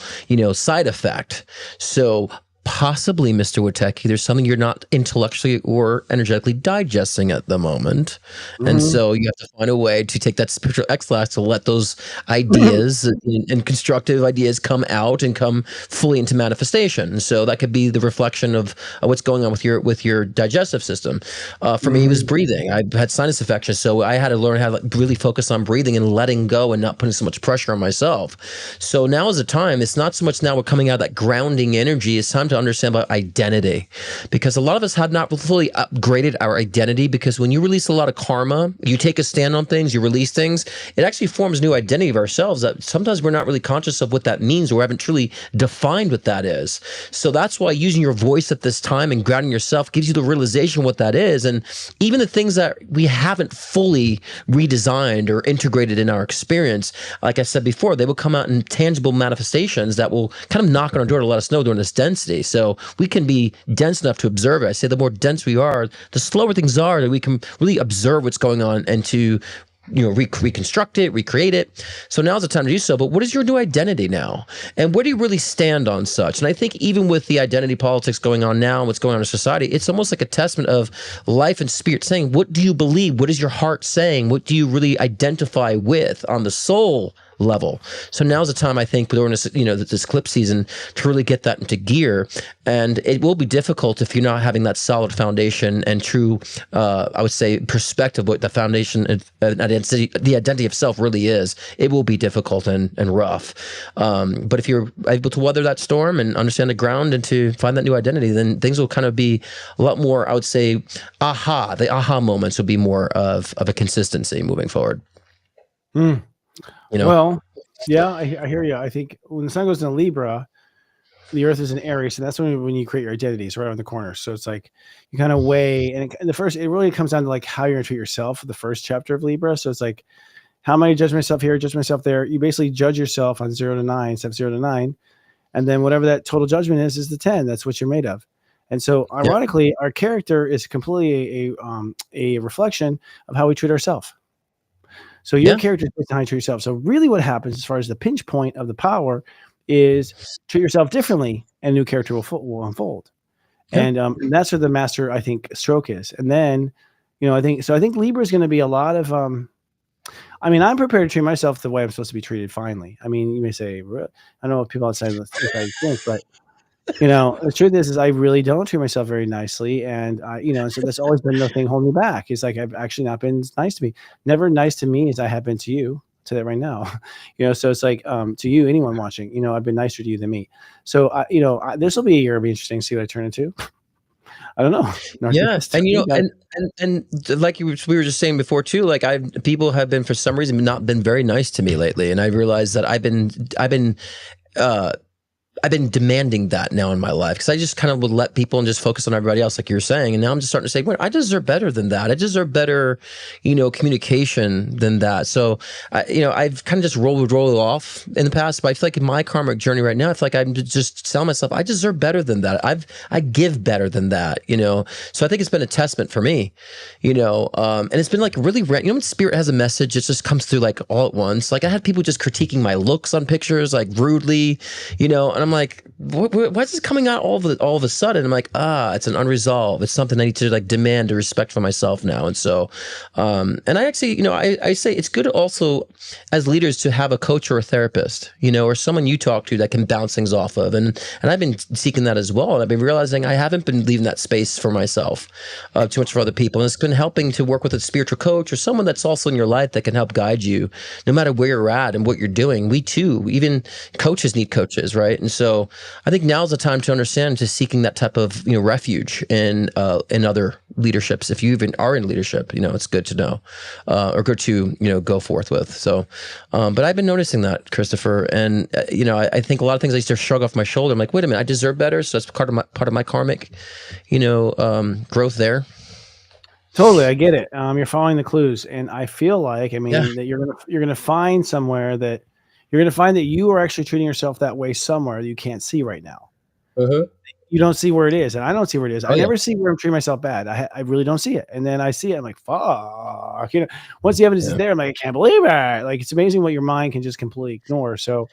[SPEAKER 3] side effect. So possibly, Mr. Witecki, there's something you're not intellectually or energetically digesting at the moment. And so you have to find a way to take that spiritual exercise to let those ideas and constructive ideas come out and come fully into manifestation. So that could be the reflection of what's going on with your digestive system. For me, it was breathing. I had sinus infection, so I had to learn how to really focus on breathing and letting go and not putting so much pressure on myself. So now is the time. It's not so much now we're coming out of that grounding energy. It's time to to understand about identity, because a lot of us have not fully upgraded our identity, because when you release a lot of karma, you take a stand on things, you release things, it actually forms new identity of ourselves that sometimes we're not really conscious of what that means, or haven't truly defined what that is. So that's why using your voice at this time and grounding yourself gives you the realization of what that is. And even the things that we haven't fully redesigned or integrated in our experience, like I said before, they will come out in tangible manifestations that will kind of knock on our door to let us know during this density. So we can be dense enough to observe it. I say the more dense we are, the slower things are, that we can really observe what's going on and to reconstruct it, recreate it. So now's the time to do so. But what is your new identity now? And where do you really stand on such? And I think even with the identity politics going on now and what's going on in society, it's almost like a testament of life and spirit saying, what do you believe? What is your heart saying? What do you really identify with on the soul level? So now's the time, I think, during this, this eclipse season, to really get that into gear. And it will be difficult if you're not having that solid foundation and true, I would say, perspective, what the foundation and identity, the identity of self really is. It will be difficult and rough. But if you're able to weather that storm and understand the ground and to find that new identity, then things will kind of be a lot more, I would say, the aha moments will be more of a consistency moving forward.
[SPEAKER 2] Well, yeah, I hear you. I think when the sun goes into Libra, the Earth is in Aries, and that's when you create your identities right on the corner. So it's like you kind of weigh, and it really comes down to like how you're going to treat yourself. The first chapter of Libra. So it's like, how am I judge myself here, judge myself there? You basically judge yourself on 0 to 9, step 0 to 9, and then whatever that total judgment is the 10. That's what you're made of. And so, ironically, our character is completely a reflection of how we treat ourselves. So your character is based on how you treat yourself. So really what happens as far as the pinch point of the power is treat yourself differently and a new character will unfold. Yeah. And that's where the master, I think, stroke is. And then, I think Libra is going to be a lot of, I'm prepared to treat myself the way I'm supposed to be treated finally. I mean, you may say, I don't know what people outside think, but the truth is I really don't treat myself very nicely. And, so that's always been the thing holding me back. It's like, I've actually not been nice to me. Never nice to me as I have been to you. To that right now, so it's like, to you, anyone watching, I've been nicer to you than me. So, this will be a year. It'll be interesting to see what I turn into. I don't know.
[SPEAKER 3] Yes. And, and like we were just saying before too, like people have been, for some reason, not been very nice to me lately. And I realized that I've been demanding that now in my life, because I just kind of would let people and just focus on everybody else, like you were saying. And now I'm just starting to say, wait, I deserve better than that. I deserve better, communication than that. So, I've kind of just rolled off in the past, but I feel like in my karmic journey right now, I feel like I'm just telling myself, I deserve better than that. I give better than that, So I think it's been a testament for me, and it's been like really, when spirit has a message, it just comes through like all at once. Like I had people just critiquing my looks on pictures, like rudely, and I'm like, what's this coming out all of a sudden? I'm like, it's an unresolved. It's something I need to like demand a respect for myself now. And so, and I actually, I say it's good also as leaders to have a coach or a therapist, or someone you talk to that can bounce things off of. And I've been seeking that as well. And I've been realizing I haven't been leaving that space for myself too much for other people. And it's been helping to work with a spiritual coach or someone that's also in your life that can help guide you no matter where you're at and what you're doing. We too, even coaches need coaches, right? And so I think now's the time to understand, to seeking that type of refuge in other leaderships. If you even are in leadership, it's good to know or good to go forth with. So, but I've been noticing that, Christopher, and I think a lot of things I used to shrug off my shoulder. I'm like, wait a minute, I deserve better. So that's part of my karmic, growth there.
[SPEAKER 2] Totally, I get it. You're following the clues, and I feel like, that you're gonna find somewhere that. You're going to find that you are actually treating yourself that way somewhere that you can't see right now. You don't see where it is, and I don't see where it is. I never see where I'm treating myself bad. I really don't see it. And then I see it, I'm like, fuck. Once the evidence is there, I'm like, I can't believe it. Like, it's amazing what your mind can just completely ignore. So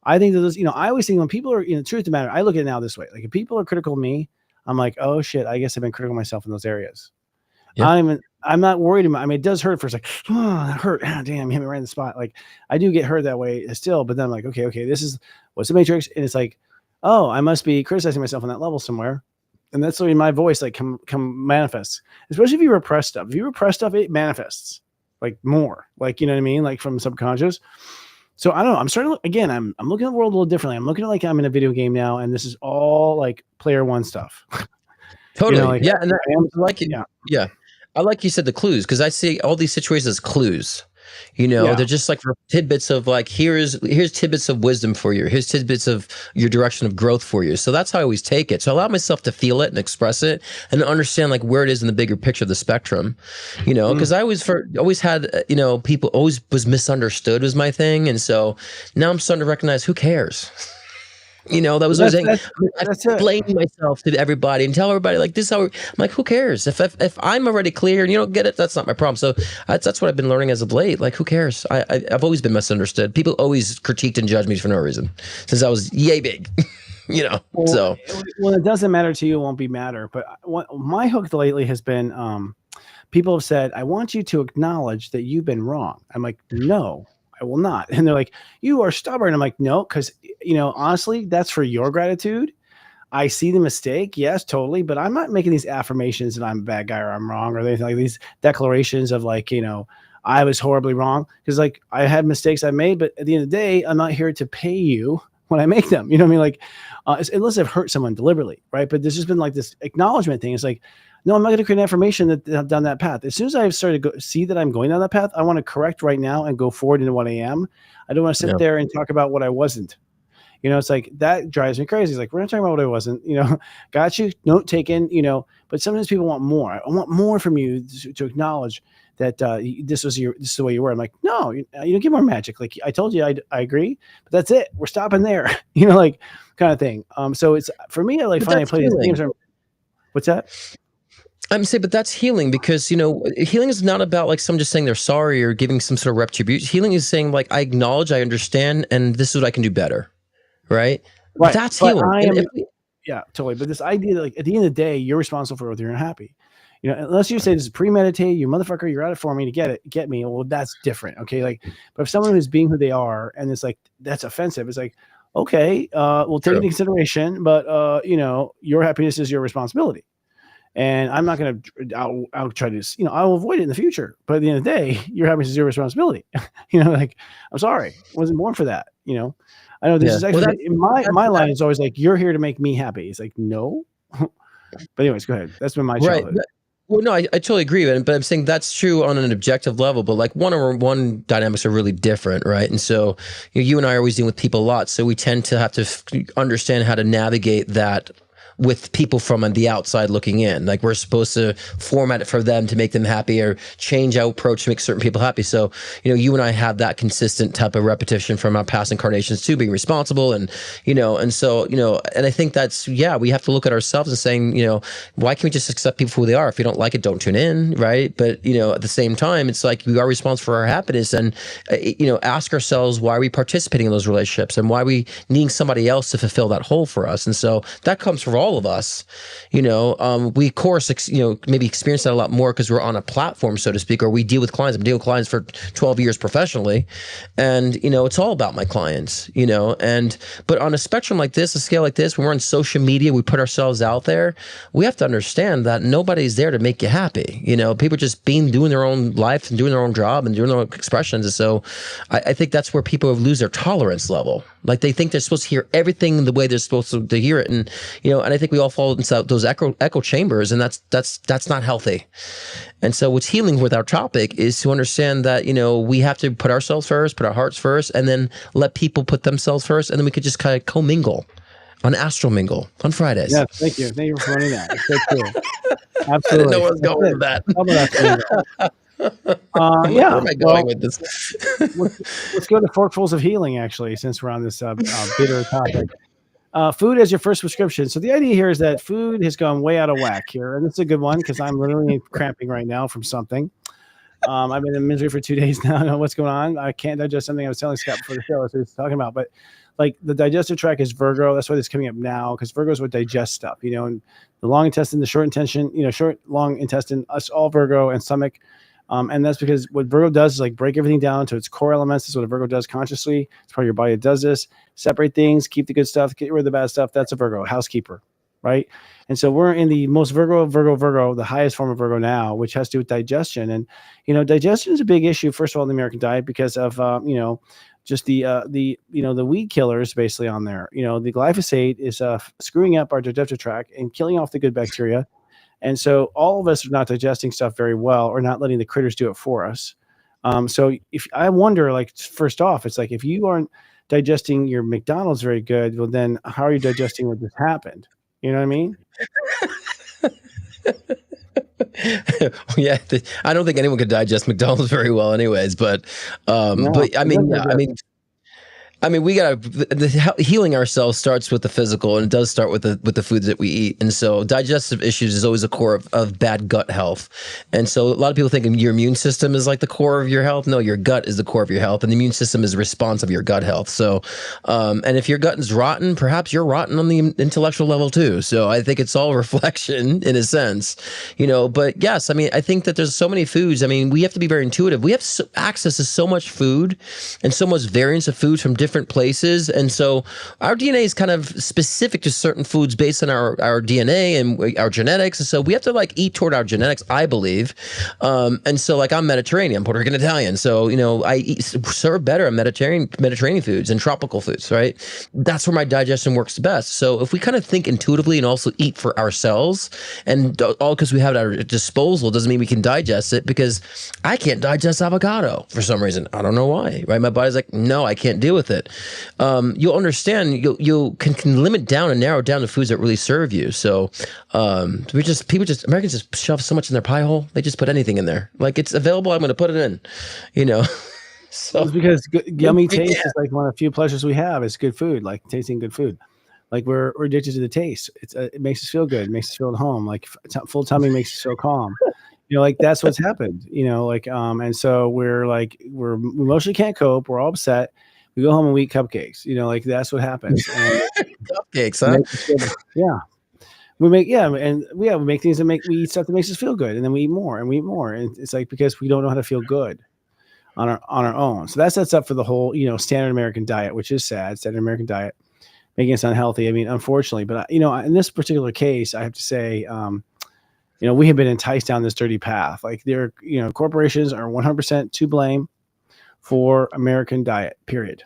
[SPEAKER 2] I think that those, I always think when people are, truth of the matter, I look at it now this way. Like, if people are critical of me, I'm like, oh shit, I guess I've been critical of myself in those areas. Yeah. I'm not worried about. It does hurt for a second. Oh, that hurt. Oh, damn, hit me right in the spot. Like I do get hurt that way still, but then I'm like, okay, this is what's the matrix, and it's like, oh, I must be criticizing myself on that level somewhere, and that's the way my voice like come manifests. Especially if you repress stuff. If you repress stuff, it manifests like more. Like you know what I mean? Like from subconscious. So I don't know. I'm starting to again. I'm looking at the world a little differently. I'm looking at like I'm in a video game now, and this is all like player one stuff.
[SPEAKER 3] Totally.
[SPEAKER 2] Like
[SPEAKER 3] Yeah. And
[SPEAKER 2] I am,
[SPEAKER 3] I like it.
[SPEAKER 2] yeah,
[SPEAKER 3] Yeah. I like you said the clues because I see all these situations as clues.
[SPEAKER 2] yeah.
[SPEAKER 3] They're just like tidbits of like here's tidbits of wisdom for you. Here's tidbits of your direction of growth for you. So that's how I always take it. So I allow myself to feel it and express it and understand like where it is in the bigger picture of the spectrum. Because I always had people always was misunderstood was my thing, and so now I'm starting to recognize who cares. That was always I
[SPEAKER 2] That's it.
[SPEAKER 3] explain myself to everybody and tell everybody like this. I'm like, who cares if I'm already clear and you don't get it? That's not my problem. So that's what I've been learning as of late. Like, who cares? I've always been misunderstood. People always critiqued and judged me for no reason since I was yay big.
[SPEAKER 2] Well,
[SPEAKER 3] So
[SPEAKER 2] when it doesn't matter to you, it won't be matter. But my hook lately has been people have said, I want you to acknowledge that you've been wrong. I'm like, no, I will not. And they're like, you are stubborn. I'm like, no, because, honestly, that's for your gratitude. I see the mistake. Yes, totally. But I'm not making these affirmations that I'm a bad guy or I'm wrong or anything like these declarations of like, I was horribly wrong. Because like I had mistakes I made, but at the end of the day, I'm not here to pay you when I make them. You know what I mean? Like, unless I've hurt someone deliberately, right? But there's just been like this acknowledgement thing. It's like, no, I'm not going to create an affirmation that I've done that path. As soon as I've started to see that I'm going down that path, I want to correct right now and go forward into what I am. I don't want to sit there and talk about what I wasn't. It's like that drives me crazy. It's like, we're not talking about what I wasn't, got you, note taken, but sometimes people want more. I want more from you to acknowledge that this is the way you were. I'm like, no, you don't get more magic. Like I told you, I agree, but that's it. We're stopping there, like kind of thing. So it's for me, I like finally play these games. What's that?
[SPEAKER 3] I'm saying, but that's healing because, healing is not about like someone just saying they're sorry or giving some sort of retribution. Healing is saying like, I acknowledge, I understand, and this is what I can do better. Right. That's healing.
[SPEAKER 2] Yeah, totally. But this idea that like at the end of the day, you're responsible for whether you're unhappy. Unless you say this is premeditated, you motherfucker, you're out it for me to get me. Well, that's different. Okay. Like, but if someone who's being who they are and it's like, that's offensive, it's like, okay, we'll take it into consideration, but your happiness is your responsibility. And I'm not going to, I'll try to, I'll avoid it in the future. But at the end of the day, your happiness is your responsibility. Like, I'm sorry, I wasn't born for that. I know this is actually my line is always like, you're here to make me happy. It's like, no. But anyways, go ahead. That's been my childhood.
[SPEAKER 3] Right. Well, no, I totally agree. But I'm saying that's true on an objective level. But like one dynamics are really different, right? And so you and I are always dealing with people a lot. So we tend to have to understand how to navigate that with people from the outside looking in. Like we're supposed to format it for them to make them happy or change our approach to make certain people happy. So, you and I have that consistent type of repetition from our past incarnations too, being responsible and so, and I think that's, we have to look at ourselves and saying, why can't we just accept people for who they are? If you don't like it, don't tune in. Right. But, at the same time, it's like we are responsible for our happiness and, ask ourselves, why are we participating in those relationships and why are we needing somebody else to fulfill that hole for us? And so that comes from all of us, we of course, maybe experience that a lot more because we're on a platform, so to speak, or we deal with clients. I'm dealing with clients for 12 years professionally. And, it's all about my clients, but on a spectrum like this, a scale like this, when we're on social media, we put ourselves out there. We have to understand that nobody's there to make you happy. People just doing their own life and doing their own job and doing their own expressions. And so I think that's where people lose their tolerance level. Like they think they're supposed to hear everything the way they're supposed to hear it. And, and I think we all fall into those echo chambers, and that's not healthy. And so what's healing with our topic is to understand that, we have to put ourselves first, put our hearts first, and then let people put themselves first. And then we could just kind of commingle on Astro Mingle on Fridays.
[SPEAKER 2] Yes. Thank you. Thank you for running that. It's so cool. Absolutely.
[SPEAKER 3] I didn't know where I was going with that.
[SPEAKER 2] Yeah.
[SPEAKER 3] Where am I going with this?
[SPEAKER 2] let's go to Forkfuls of Healing, actually, since we're on this bitter topic. Food as your first prescription. So the idea here is that food has gone way out of whack here. And it's a good one because I'm literally cramping right now from something. I've been in misery for 2 days now. I don't know what's going on. I can't digest something I was telling Scott before the show. That's what he's talking about. But like the digestive tract is Virgo. That's why it's coming up now because Virgos would digest stuff, and the long intestine, the short intestine, long intestine, us all Virgo and stomach. And that's because what Virgo does is like break everything down to its core elements. That's what a Virgo does consciously. It's part of your body that does this. Separate things, keep the good stuff, get rid of the bad stuff. That's a Virgo, housekeeper, right? And so we're in the most Virgo, the highest form of Virgo now, which has to do with digestion. And, digestion is a big issue, first of all, in the American diet because of, just the the weed killers basically on there. The glyphosate is screwing up our digestive tract and killing off the good bacteria. And so all of us are not digesting stuff very well, or not letting the critters do it for us. So if I wonder, like, first off, it's like, if you aren't digesting your McDonald's very good, well, then how are you digesting what just happened? You know what I mean?
[SPEAKER 3] Yeah, I don't think anyone could digest McDonald's very well, anyways. But
[SPEAKER 2] No,
[SPEAKER 3] but I
[SPEAKER 2] it
[SPEAKER 3] mean,
[SPEAKER 2] doesn't
[SPEAKER 3] yeah,
[SPEAKER 2] digest.
[SPEAKER 3] we gotta healing ourselves starts with the physical, and it does start with the foods that we eat. And so digestive issues is always a core of bad gut health. And so a lot of people think your immune system is like the core of your health. No, your gut is the core of your health, and the immune system is a response of your gut health. So and if your gut is rotten, perhaps you're rotten on the intellectual level too. So I think it's all a reflection in a sense, but yes, I mean, I think that there's so many foods. I mean, we have to be very intuitive. We have access to so much food and so much variance of foods from different places, and so our DNA is kind of specific to certain foods based on our DNA and our genetics, and so we have to like eat toward our genetics, I believe. And so like I'm Mediterranean, Puerto Rican, Italian, so I serve better on Mediterranean foods and tropical foods, right? That's where my digestion works the best. So if we kind of think intuitively and also eat for ourselves, and all because we have it at our disposal doesn't mean we can digest it, because I can't digest avocado for some reason. I don't know why, right? My body's like, no, I can't deal with it. You'll understand. You can limit down and narrow down the foods that really serve you. So Americans just shove so much in their pie hole. They just put anything in there. Like, it's available, I'm going to put it in. So
[SPEAKER 2] It's because yummy taste is like one of the few pleasures we have. Is good food, like tasting good food. Like, we're addicted to the taste. It makes us feel good. It makes us feel at home. Like, full tummy makes us feel calm. Like, that's what's happened. And so we emotionally can't cope. We're all upset. We go home and we eat cupcakes. Like, that's what happens. And
[SPEAKER 3] cupcakes, huh?
[SPEAKER 2] Yeah. We make we make things we eat stuff that makes us feel good, and then we eat more and we eat more. And it's like, because we don't know how to feel good on our own. So that sets up for the whole, standard American diet, which is sad. Standard American diet making us unhealthy. I mean, unfortunately, but in this particular case, I have to say, we have been enticed down this dirty path. Like, corporations are 100% to blame for American diet, period.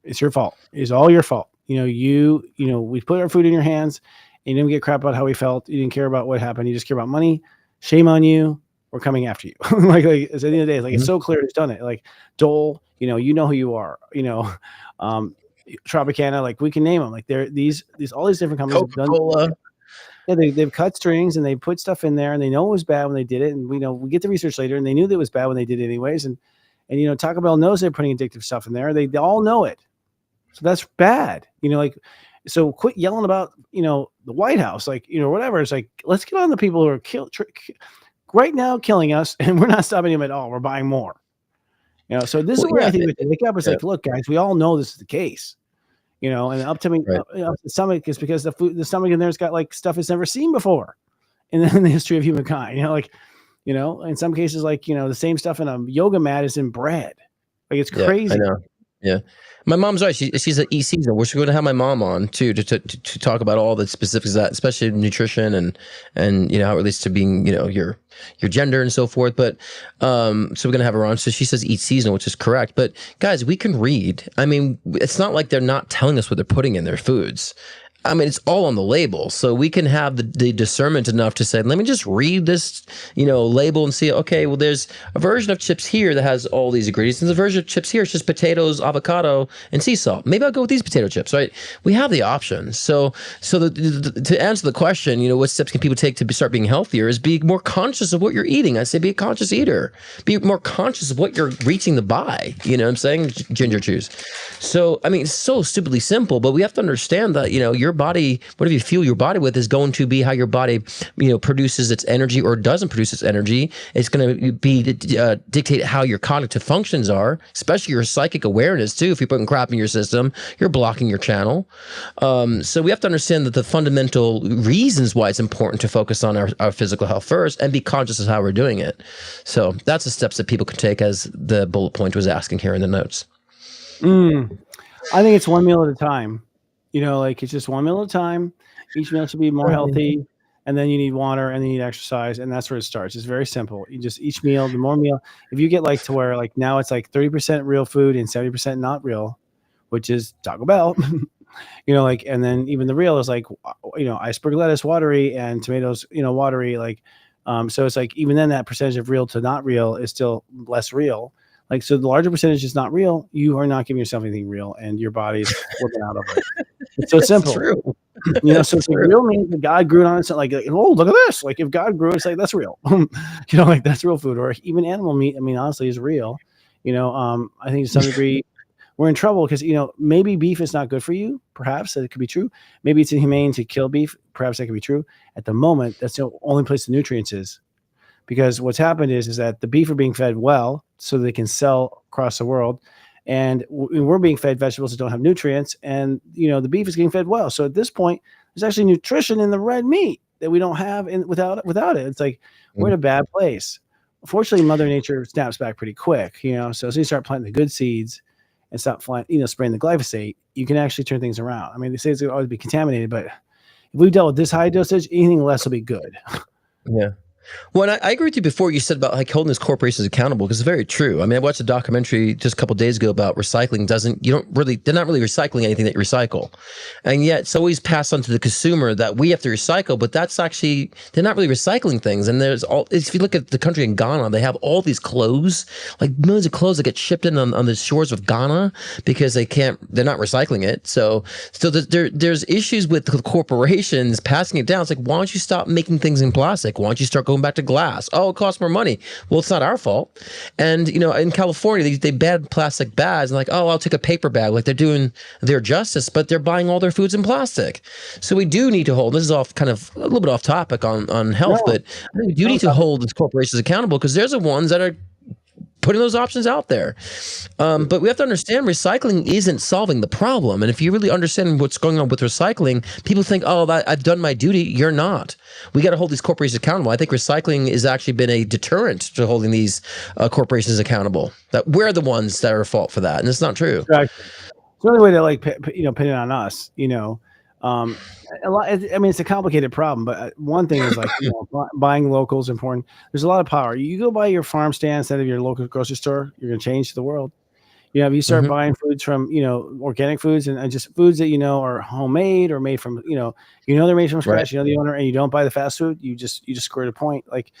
[SPEAKER 2] It's your fault. It's all your fault. We put our food in your hands, and you didn't get crap about how we felt. You didn't care about what happened. You just care about money. Shame on you. We're coming after you. like at the end of the day, like, it's so clear who's done it. Like Dole, you know who you are. Tropicana, like, we can name them. Like, they're these all these different companies have
[SPEAKER 3] Coca-Cola.
[SPEAKER 2] Yeah, they've cut strings and they put stuff in there, and they know it was bad when they did it. And we get the research later, and they knew that it was bad when they did it anyways. And Taco Bell knows they're putting addictive stuff in there. They all know it. So that's bad. So quit yelling about, the White House, like, whatever. It's like, let's get on the people who are right now killing us, and we're not stopping them at all. We're buying more. So this is where I think we have to wake up. It's like, look, guys, we all know this is the case. And up to the stomach is because the stomach in there's got like stuff it's never seen before in the history of humankind. In some cases, like, the same stuff in a yoga mat is in bread. Like, it's crazy.
[SPEAKER 3] I know. Yeah. My mom's right. She's at season. We're going to have my mom on too to talk about all the specifics of that, especially nutrition and how it relates to being, your gender and so forth. But so we're going to have her on. So she says eat seasonal, which is correct. But guys, we can read. I mean, it's not like they're not telling us what they're putting in their foods. I mean, it's all on the label. So we can have the discernment enough to say, let me just read this, label and see, okay, well, there's a version of chips here that has all these ingredients. And the version of chips here is just potatoes, avocado, and sea salt. Maybe I'll go with these potato chips, right? We have the options. So to answer the question, what steps can people take to start being healthier is be more conscious of what you're eating. I say be a conscious eater. Be more conscious of what you're reaching to buy. You know what I'm saying? Ginger chews. So, I mean, it's so stupidly simple, but we have to understand that, your body, whatever you fuel your body with, is going to be how your body, produces its energy or doesn't produce its energy. It's going to be dictate how your cognitive functions are, especially your psychic awareness too. If you're putting crap in your system, you're blocking your channel. So we have to understand that the fundamental reasons why it's important to focus on our physical health first and be conscious of how we're doing it. So that's the steps that people can take, as the bullet point was asking here in the notes.
[SPEAKER 2] I think it's one meal at a time. It's just one meal at a time. Each meal should be more healthy. and then you need water, and then you need exercise, and that's where it starts. It's very simple. You just each meal, the more meal, if you get like to where like now it's like 30% real food and 70% not real, which is Taco Bell. Like, and then even the real is like, iceberg lettuce watery and tomatoes, watery. Like, so it's like even then that percentage of real to not real is still less real. Like, so the larger percentage is not real. You are not giving yourself anything real, and your body's flipping out of it. It's so simple.
[SPEAKER 3] True.
[SPEAKER 2] So it's like real means that God grew it on it. Like, oh, look at this. Like, if God grew it, it's like that's real. Like that's real food, or even animal meat. I mean, honestly, is real. I think to some degree we're in trouble because maybe beef is not good for you. Perhaps that could be true. Maybe it's inhumane to kill beef. Perhaps that could be true. At the moment, that's the only place the nutrients is. Because what's happened is that the beef are being fed well so they can sell across the world. And we're being fed vegetables that don't have nutrients. And, the beef is getting fed well. So at this point, there's actually nutrition in the red meat that we don't have without it. It's like we're in a bad place. Unfortunately, Mother Nature snaps back pretty quick, So as you start planting the good seeds and stop spraying the glyphosate, you can actually turn things around. I mean, they say it's going to always be contaminated, but if we've dealt with this high dosage, anything less will be good.
[SPEAKER 3] Yeah. Well, and I agree with you before you said about like holding these corporations accountable, because it's very true. I mean, I watched a documentary just a couple of days ago about recycling. They're not really recycling anything that you recycle. And yet it's always passed on to the consumer that we have to recycle, but that's actually, they're not really recycling things. And if you look at the country in Ghana, they have all these clothes, like millions of clothes that get shipped in on the shores of Ghana because they're not recycling it. So there's issues with the corporations passing it down. It's like, why don't you stop making things in plastic? Why don't you start going back to glass? Oh, it costs more money. Well, it's not our fault. And in California, they banned plastic bags, and like, oh, I'll take a paper bag. Like, they're doing their justice, but they're buying all their foods in plastic. So we do need to hold. This is off kind of a little bit off topic on health, but I think we do need to hold these corporations accountable because they're the ones that are putting those options out there. But we have to understand recycling isn't solving the problem. And if you really understand what's going on with recycling, people think, oh, I've done my duty. You're not. We got to hold these corporations accountable. I think recycling has actually been a deterrent to holding these corporations accountable. That we're the ones that are at fault for that. And it's not true.
[SPEAKER 2] Exactly. It's the only way to pin it on us, a lot. I mean, it's a complicated problem, but one thing is like buying local is important. There's a lot of power. You go buy your farm stand instead of your local grocery store, you're going to change the world. If you start buying foods from organic foods and just foods that are homemade or made from they're made from scratch.
[SPEAKER 3] Right.
[SPEAKER 2] The owner, and you don't buy the fast food. You just scored a point. Like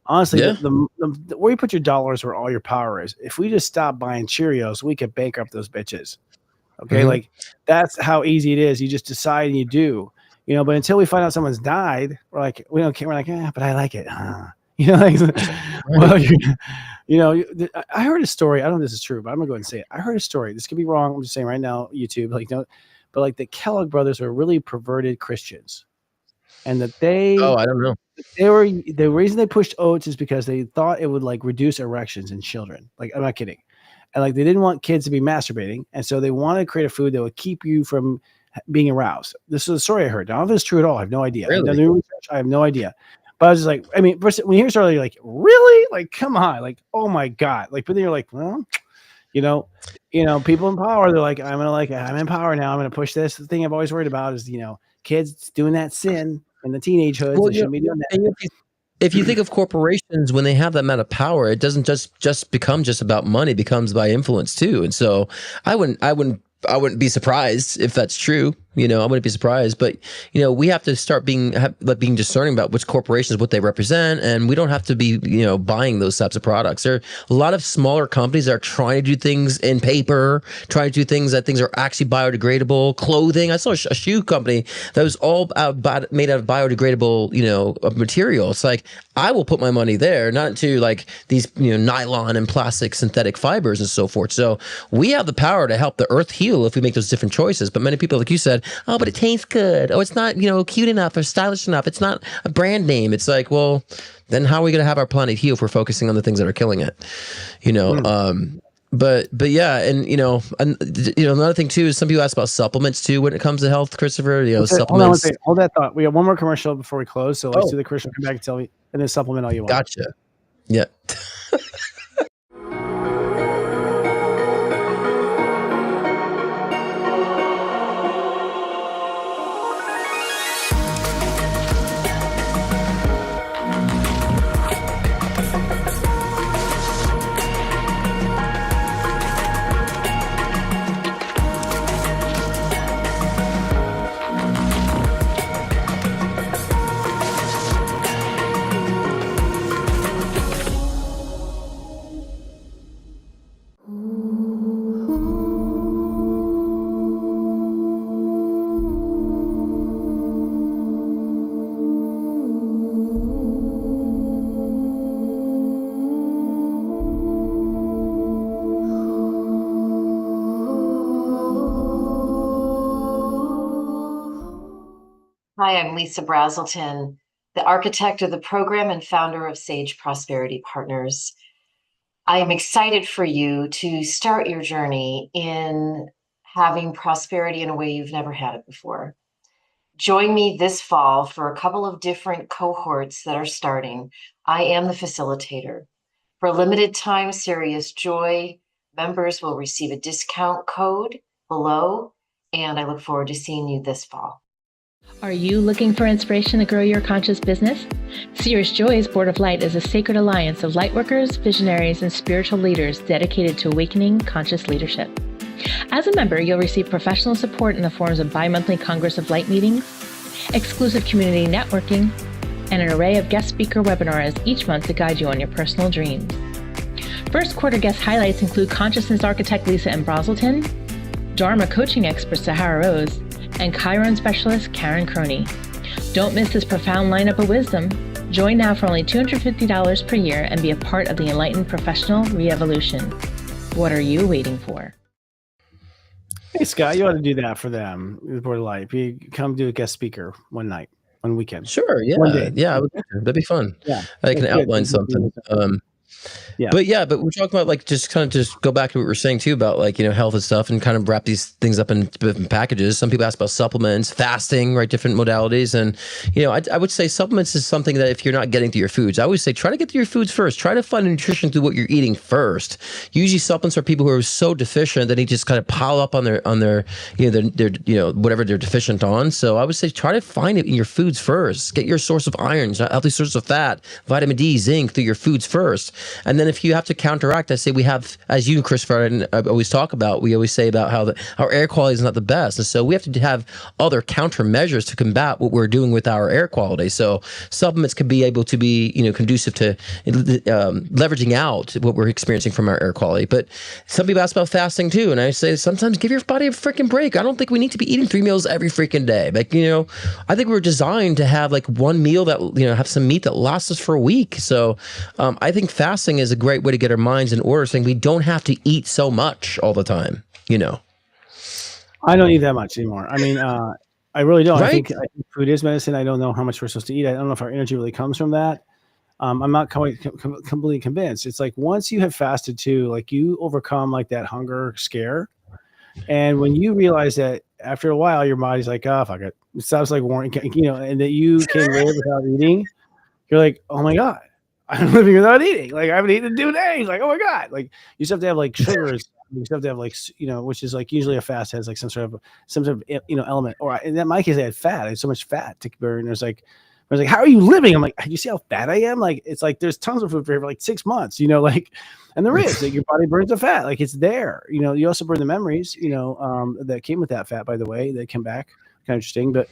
[SPEAKER 2] honestly, the where you put your dollars, where all your power is. If we just stop buying Cheerios, we could bankrupt those bitches. Okay, like that's how easy it is. You just decide and you do. But until we find out someone's died, we're like, we don't care. We're like, but I like it. Well, I heard a story. I don't know if this is true, but I'm gonna go ahead and say it. I heard a story. This could be wrong. I'm just saying right now, YouTube, but like the Kellogg brothers were really perverted Christians, and that they.
[SPEAKER 3] Oh, I don't know.
[SPEAKER 2] The reason they pushed oats is because they thought it would like reduce erections in children. Like, I'm not kidding. And like they didn't want kids to be masturbating, and so they wanted to create a food that would keep you from being aroused. This is a story I heard. I don't know if it's true at all. I have no idea.
[SPEAKER 3] Really?
[SPEAKER 2] I've done new research. I have no idea. But I was just like, I mean, first, when you hear a story, you're like, really? Like, come on. Like, oh my God. Like, but then you're like, well, people in power, they're like, I'm in power now. I'm going to push this. The thing I've always worried about is, kids doing that sin in the teenagehood.
[SPEAKER 3] Well,
[SPEAKER 2] They shouldn't be doing that.
[SPEAKER 3] If you think of corporations, when they have that amount of power, it doesn't just become just about money. It becomes by influence too. And so I wouldn't be surprised if that's true. I wouldn't be surprised, but we have to start being discerning about which corporations, what they represent, and we don't have to be buying those types of products. There are a lot of smaller companies that are trying to do things in paper, trying to do things that things are actually biodegradable. Clothing. I saw a shoe company that was all made out of biodegradable material. It's like, I will put my money there, not to like these nylon and plastic synthetic fibers and so forth. So we have the power to help the earth heal if we make those different choices. But many people, like you said, oh, but it tastes good. Oh, it's not, cute enough or stylish enough. It's not a brand name. It's like, well, then how are we going to have our planet heal if we're focusing on the things that are killing it? But yeah, and another thing too is some people ask about supplements too when it comes to health, Christopher. Supplements.
[SPEAKER 2] Hold that thought. We have one more commercial before we close, so let's do the commercial. Come back and tell me, and then supplement all you want.
[SPEAKER 3] Gotcha. Yeah.
[SPEAKER 6] Hi, I'm Lisa Brazelton, the architect of the program and founder of Sage Prosperity Partners. I am excited for you to start your journey in having prosperity in a way you've never had it before. Join me this fall for a couple of different cohorts that are starting. I am the facilitator. For a limited time, Serious Joy members will receive a discount code below, and I look forward to seeing you this fall.
[SPEAKER 7] Are you looking for inspiration to grow your conscious business? Serious Joy's Board of Light is a sacred alliance of lightworkers, visionaries, and spiritual leaders dedicated to awakening conscious leadership. As a member, you'll receive professional support in the forms of bi-monthly Congress of Light meetings, exclusive community networking, and an array of guest speaker webinars each month to guide you on your personal dreams. First quarter guest highlights include consciousness architect Lisa M. Brazelton, Dharma coaching expert Sahara Rose, and Chiron specialist Karen Croney. Don't miss this profound lineup of wisdom. Join now for only $250 per year and be a part of the enlightened professional re-evolution. What are you waiting for?
[SPEAKER 2] Hey, Scott, you ought to do that for them. The Board of Light. You come do a guest speaker one night, one weekend.
[SPEAKER 3] Sure. Yeah.
[SPEAKER 2] One day.
[SPEAKER 3] Yeah. That'd be fun.
[SPEAKER 2] Yeah.
[SPEAKER 3] I can
[SPEAKER 2] That's good.
[SPEAKER 3] outline something.
[SPEAKER 2] Yeah.
[SPEAKER 3] But we're talking about like just kind of just go back to what we were saying too about like, health and stuff and kind of wrap these things up in different packages. Some people ask about supplements, fasting, right? Different modalities. And, I would say supplements is something that if you're not getting to your foods, I always say try to get to your foods first. Try to find nutrition through what you're eating first. Usually supplements are people who are so deficient that they just kind of pile up on their whatever they're deficient on. So I would say try to find it in your foods first. Get your source of iron, healthy source of fat, vitamin D, zinc through your foods first. And then if you have to counteract, I say we have, as you, Christopher, and I always talk about, we always say about how our air quality is not the best. And so we have to have other countermeasures to combat what we're doing with our air quality. So supplements could be able to be, conducive to leveraging out what we're experiencing from our air quality. But some people ask about fasting too. And I say sometimes give your body a freaking break. I don't think we need to be eating 3 meals every freaking day. Like, I think we're designed to have like one meal that, have some meat that lasts us for a week. So I think fasting is a great way to get our minds in order, saying we don't have to eat so much all the time,
[SPEAKER 2] I don't eat that much anymore. I mean, I really don't.
[SPEAKER 3] Right?
[SPEAKER 2] I think food is medicine. I don't know how much we're supposed to eat. I don't know if our energy really comes from that. I'm not completely convinced. It's like once you have fasted too, like you overcome like that hunger scare. And when you realize that after a while, your body's like, oh, fuck it. It stops like warning, and that you can live without eating. You're like, oh my God. I'm living without eating. Like I haven't eaten in 2 days. Like, oh my God. Like you just have to have like sugars. You just have to have like, which is like usually a fast has like some sort of element. Or in my case, I had fat. I had so much fat to burn. I was like, how are you living? I'm like, you see how fat I am? Like, it's like, there's tons of food for like 6 months, and there is like your body burns the fat. Like it's there, you also burn the memories, that came with that fat, by the way, that come back. Kind of interesting, but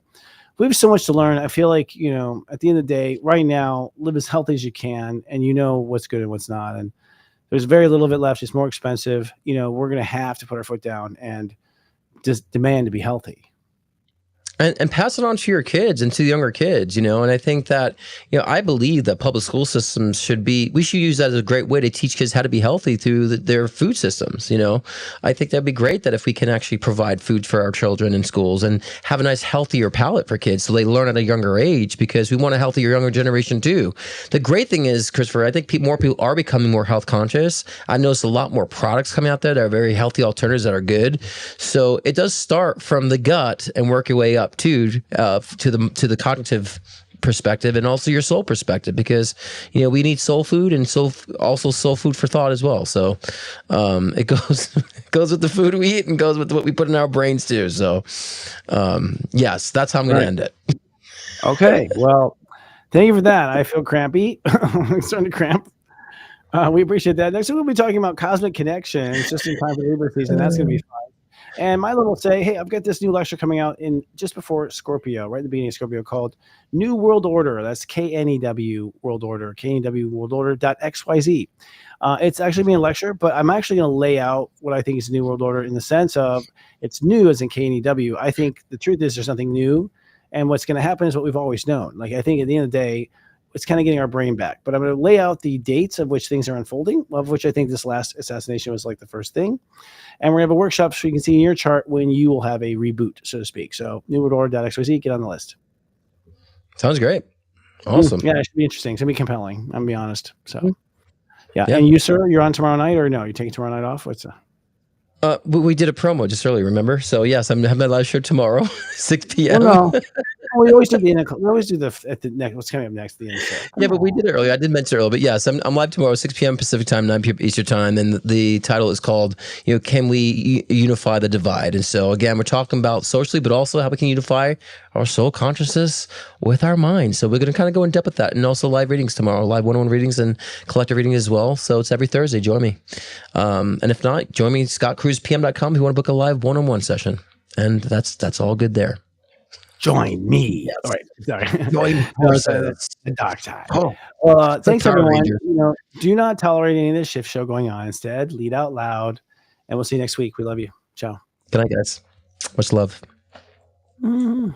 [SPEAKER 2] we have so much to learn. I feel like, at the end of the day, right now, live as healthy as you can, and what's good and what's not. And there's very little of it left. It's more expensive. We're going to have to put our foot down and just demand to be healthy.
[SPEAKER 3] And pass it on to your kids and to the younger kids, and I think that, I believe that public school systems we should use that as a great way to teach kids how to be healthy through their food systems. I think that'd be great that if we can actually provide food for our children in schools and have a nice healthier palate for kids so they learn at a younger age, because we want a healthier younger generation too. The great thing is, Christopher, I think more people are becoming more health conscious. I noticed a lot more products coming out there that are very healthy alternatives that are good. So it does start from the gut and work your way up to the cognitive perspective and also your soul perspective, because we need soul food and also soul food for thought as well. So it goes with the food we eat and goes with what we put in our brains too. So yes, that's how I'm going to end it.
[SPEAKER 2] Okay, well, thank you for that. I feel crampy. I'm starting to cramp. We appreciate that. Next week we'll be talking about cosmic connections just in time for Libra season. That's going to be fun. And Milo will say, hey, I've got this new lecture coming out in just before Scorpio, right at the beginning of Scorpio, called New World Order. That's KNEW World Order, KNEWWorldOrder.xyz. It's actually being a lecture, but I'm actually going to lay out what I think is the New World Order in the sense of it's new as in KNEW. I think the truth is there's nothing new. And what's going to happen is what we've always known. Like, I think at the end of the day, it's kind of getting our brain back. But I'm going to lay out the dates of which things are unfolding, of which I think this last assassination was like the first thing. And we're going to have a workshop so you can see in your chart when you will have a reboot, so to speak. So newworldorder.xyz, get on the list.
[SPEAKER 3] Sounds great. Awesome.
[SPEAKER 2] Yeah, it should be interesting. It's gonna be compelling. I'm gonna be honest. So, yeah.
[SPEAKER 3] Yeah.
[SPEAKER 2] And you, sir, you're on tomorrow night, or no? You taking tomorrow night off? What's
[SPEAKER 3] We did a promo just earlier, remember? So yes, I'm having my live show tomorrow, 6 p.m.
[SPEAKER 2] Well, no. We always do the end. We always do at the next. What's coming up next? The end.
[SPEAKER 3] Yeah, but we did it earlier. I did mention it earlier, but yes, I'm live tomorrow, 6 p.m. Pacific time, 9 p.m. Eastern time, and the title is called, Can We Unify the Divide? And so again, we're talking about socially, but also how we can unify our soul consciousness with our mind. So we're going to kind of go in depth with that, and also live readings tomorrow, live one-on-one readings and collective readings as well. So it's every Thursday. Join me, and if not, join me scottcruzepm.com if you want to book a live one-on-one session, and that's all good there.
[SPEAKER 2] Join me.
[SPEAKER 3] Yes.
[SPEAKER 2] All right. Sorry.
[SPEAKER 3] Join
[SPEAKER 2] That's the dark side. Thanks, everyone. Do not tolerate any of this shift show going on. Instead, lead out loud, and we'll see you next week. We love you. Ciao.
[SPEAKER 3] Good night, guys. Much love.
[SPEAKER 2] Mm-hmm.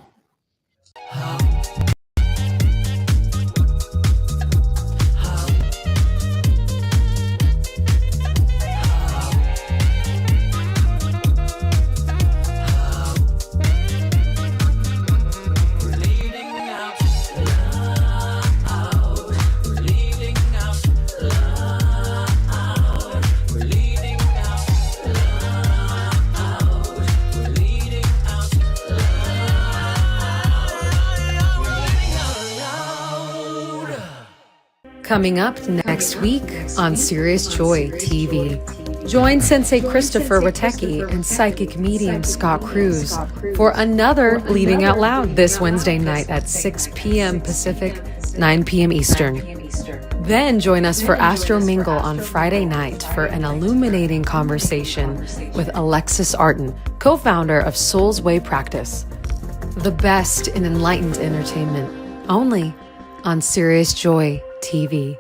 [SPEAKER 1] Coming up next week on Serious Joy TV. Join Sensei Christopher Witecki and psychic medium Scott Cruz for another Leading Out Loud this Wednesday night at 6 p.m. Pacific, 9 p.m. Eastern. Then join us for Astro Mingle on Friday night for an illuminating conversation with Alexis Arden, co-founder of Soul's Way Practice. The best in enlightened entertainment, only on Serious Joy TV.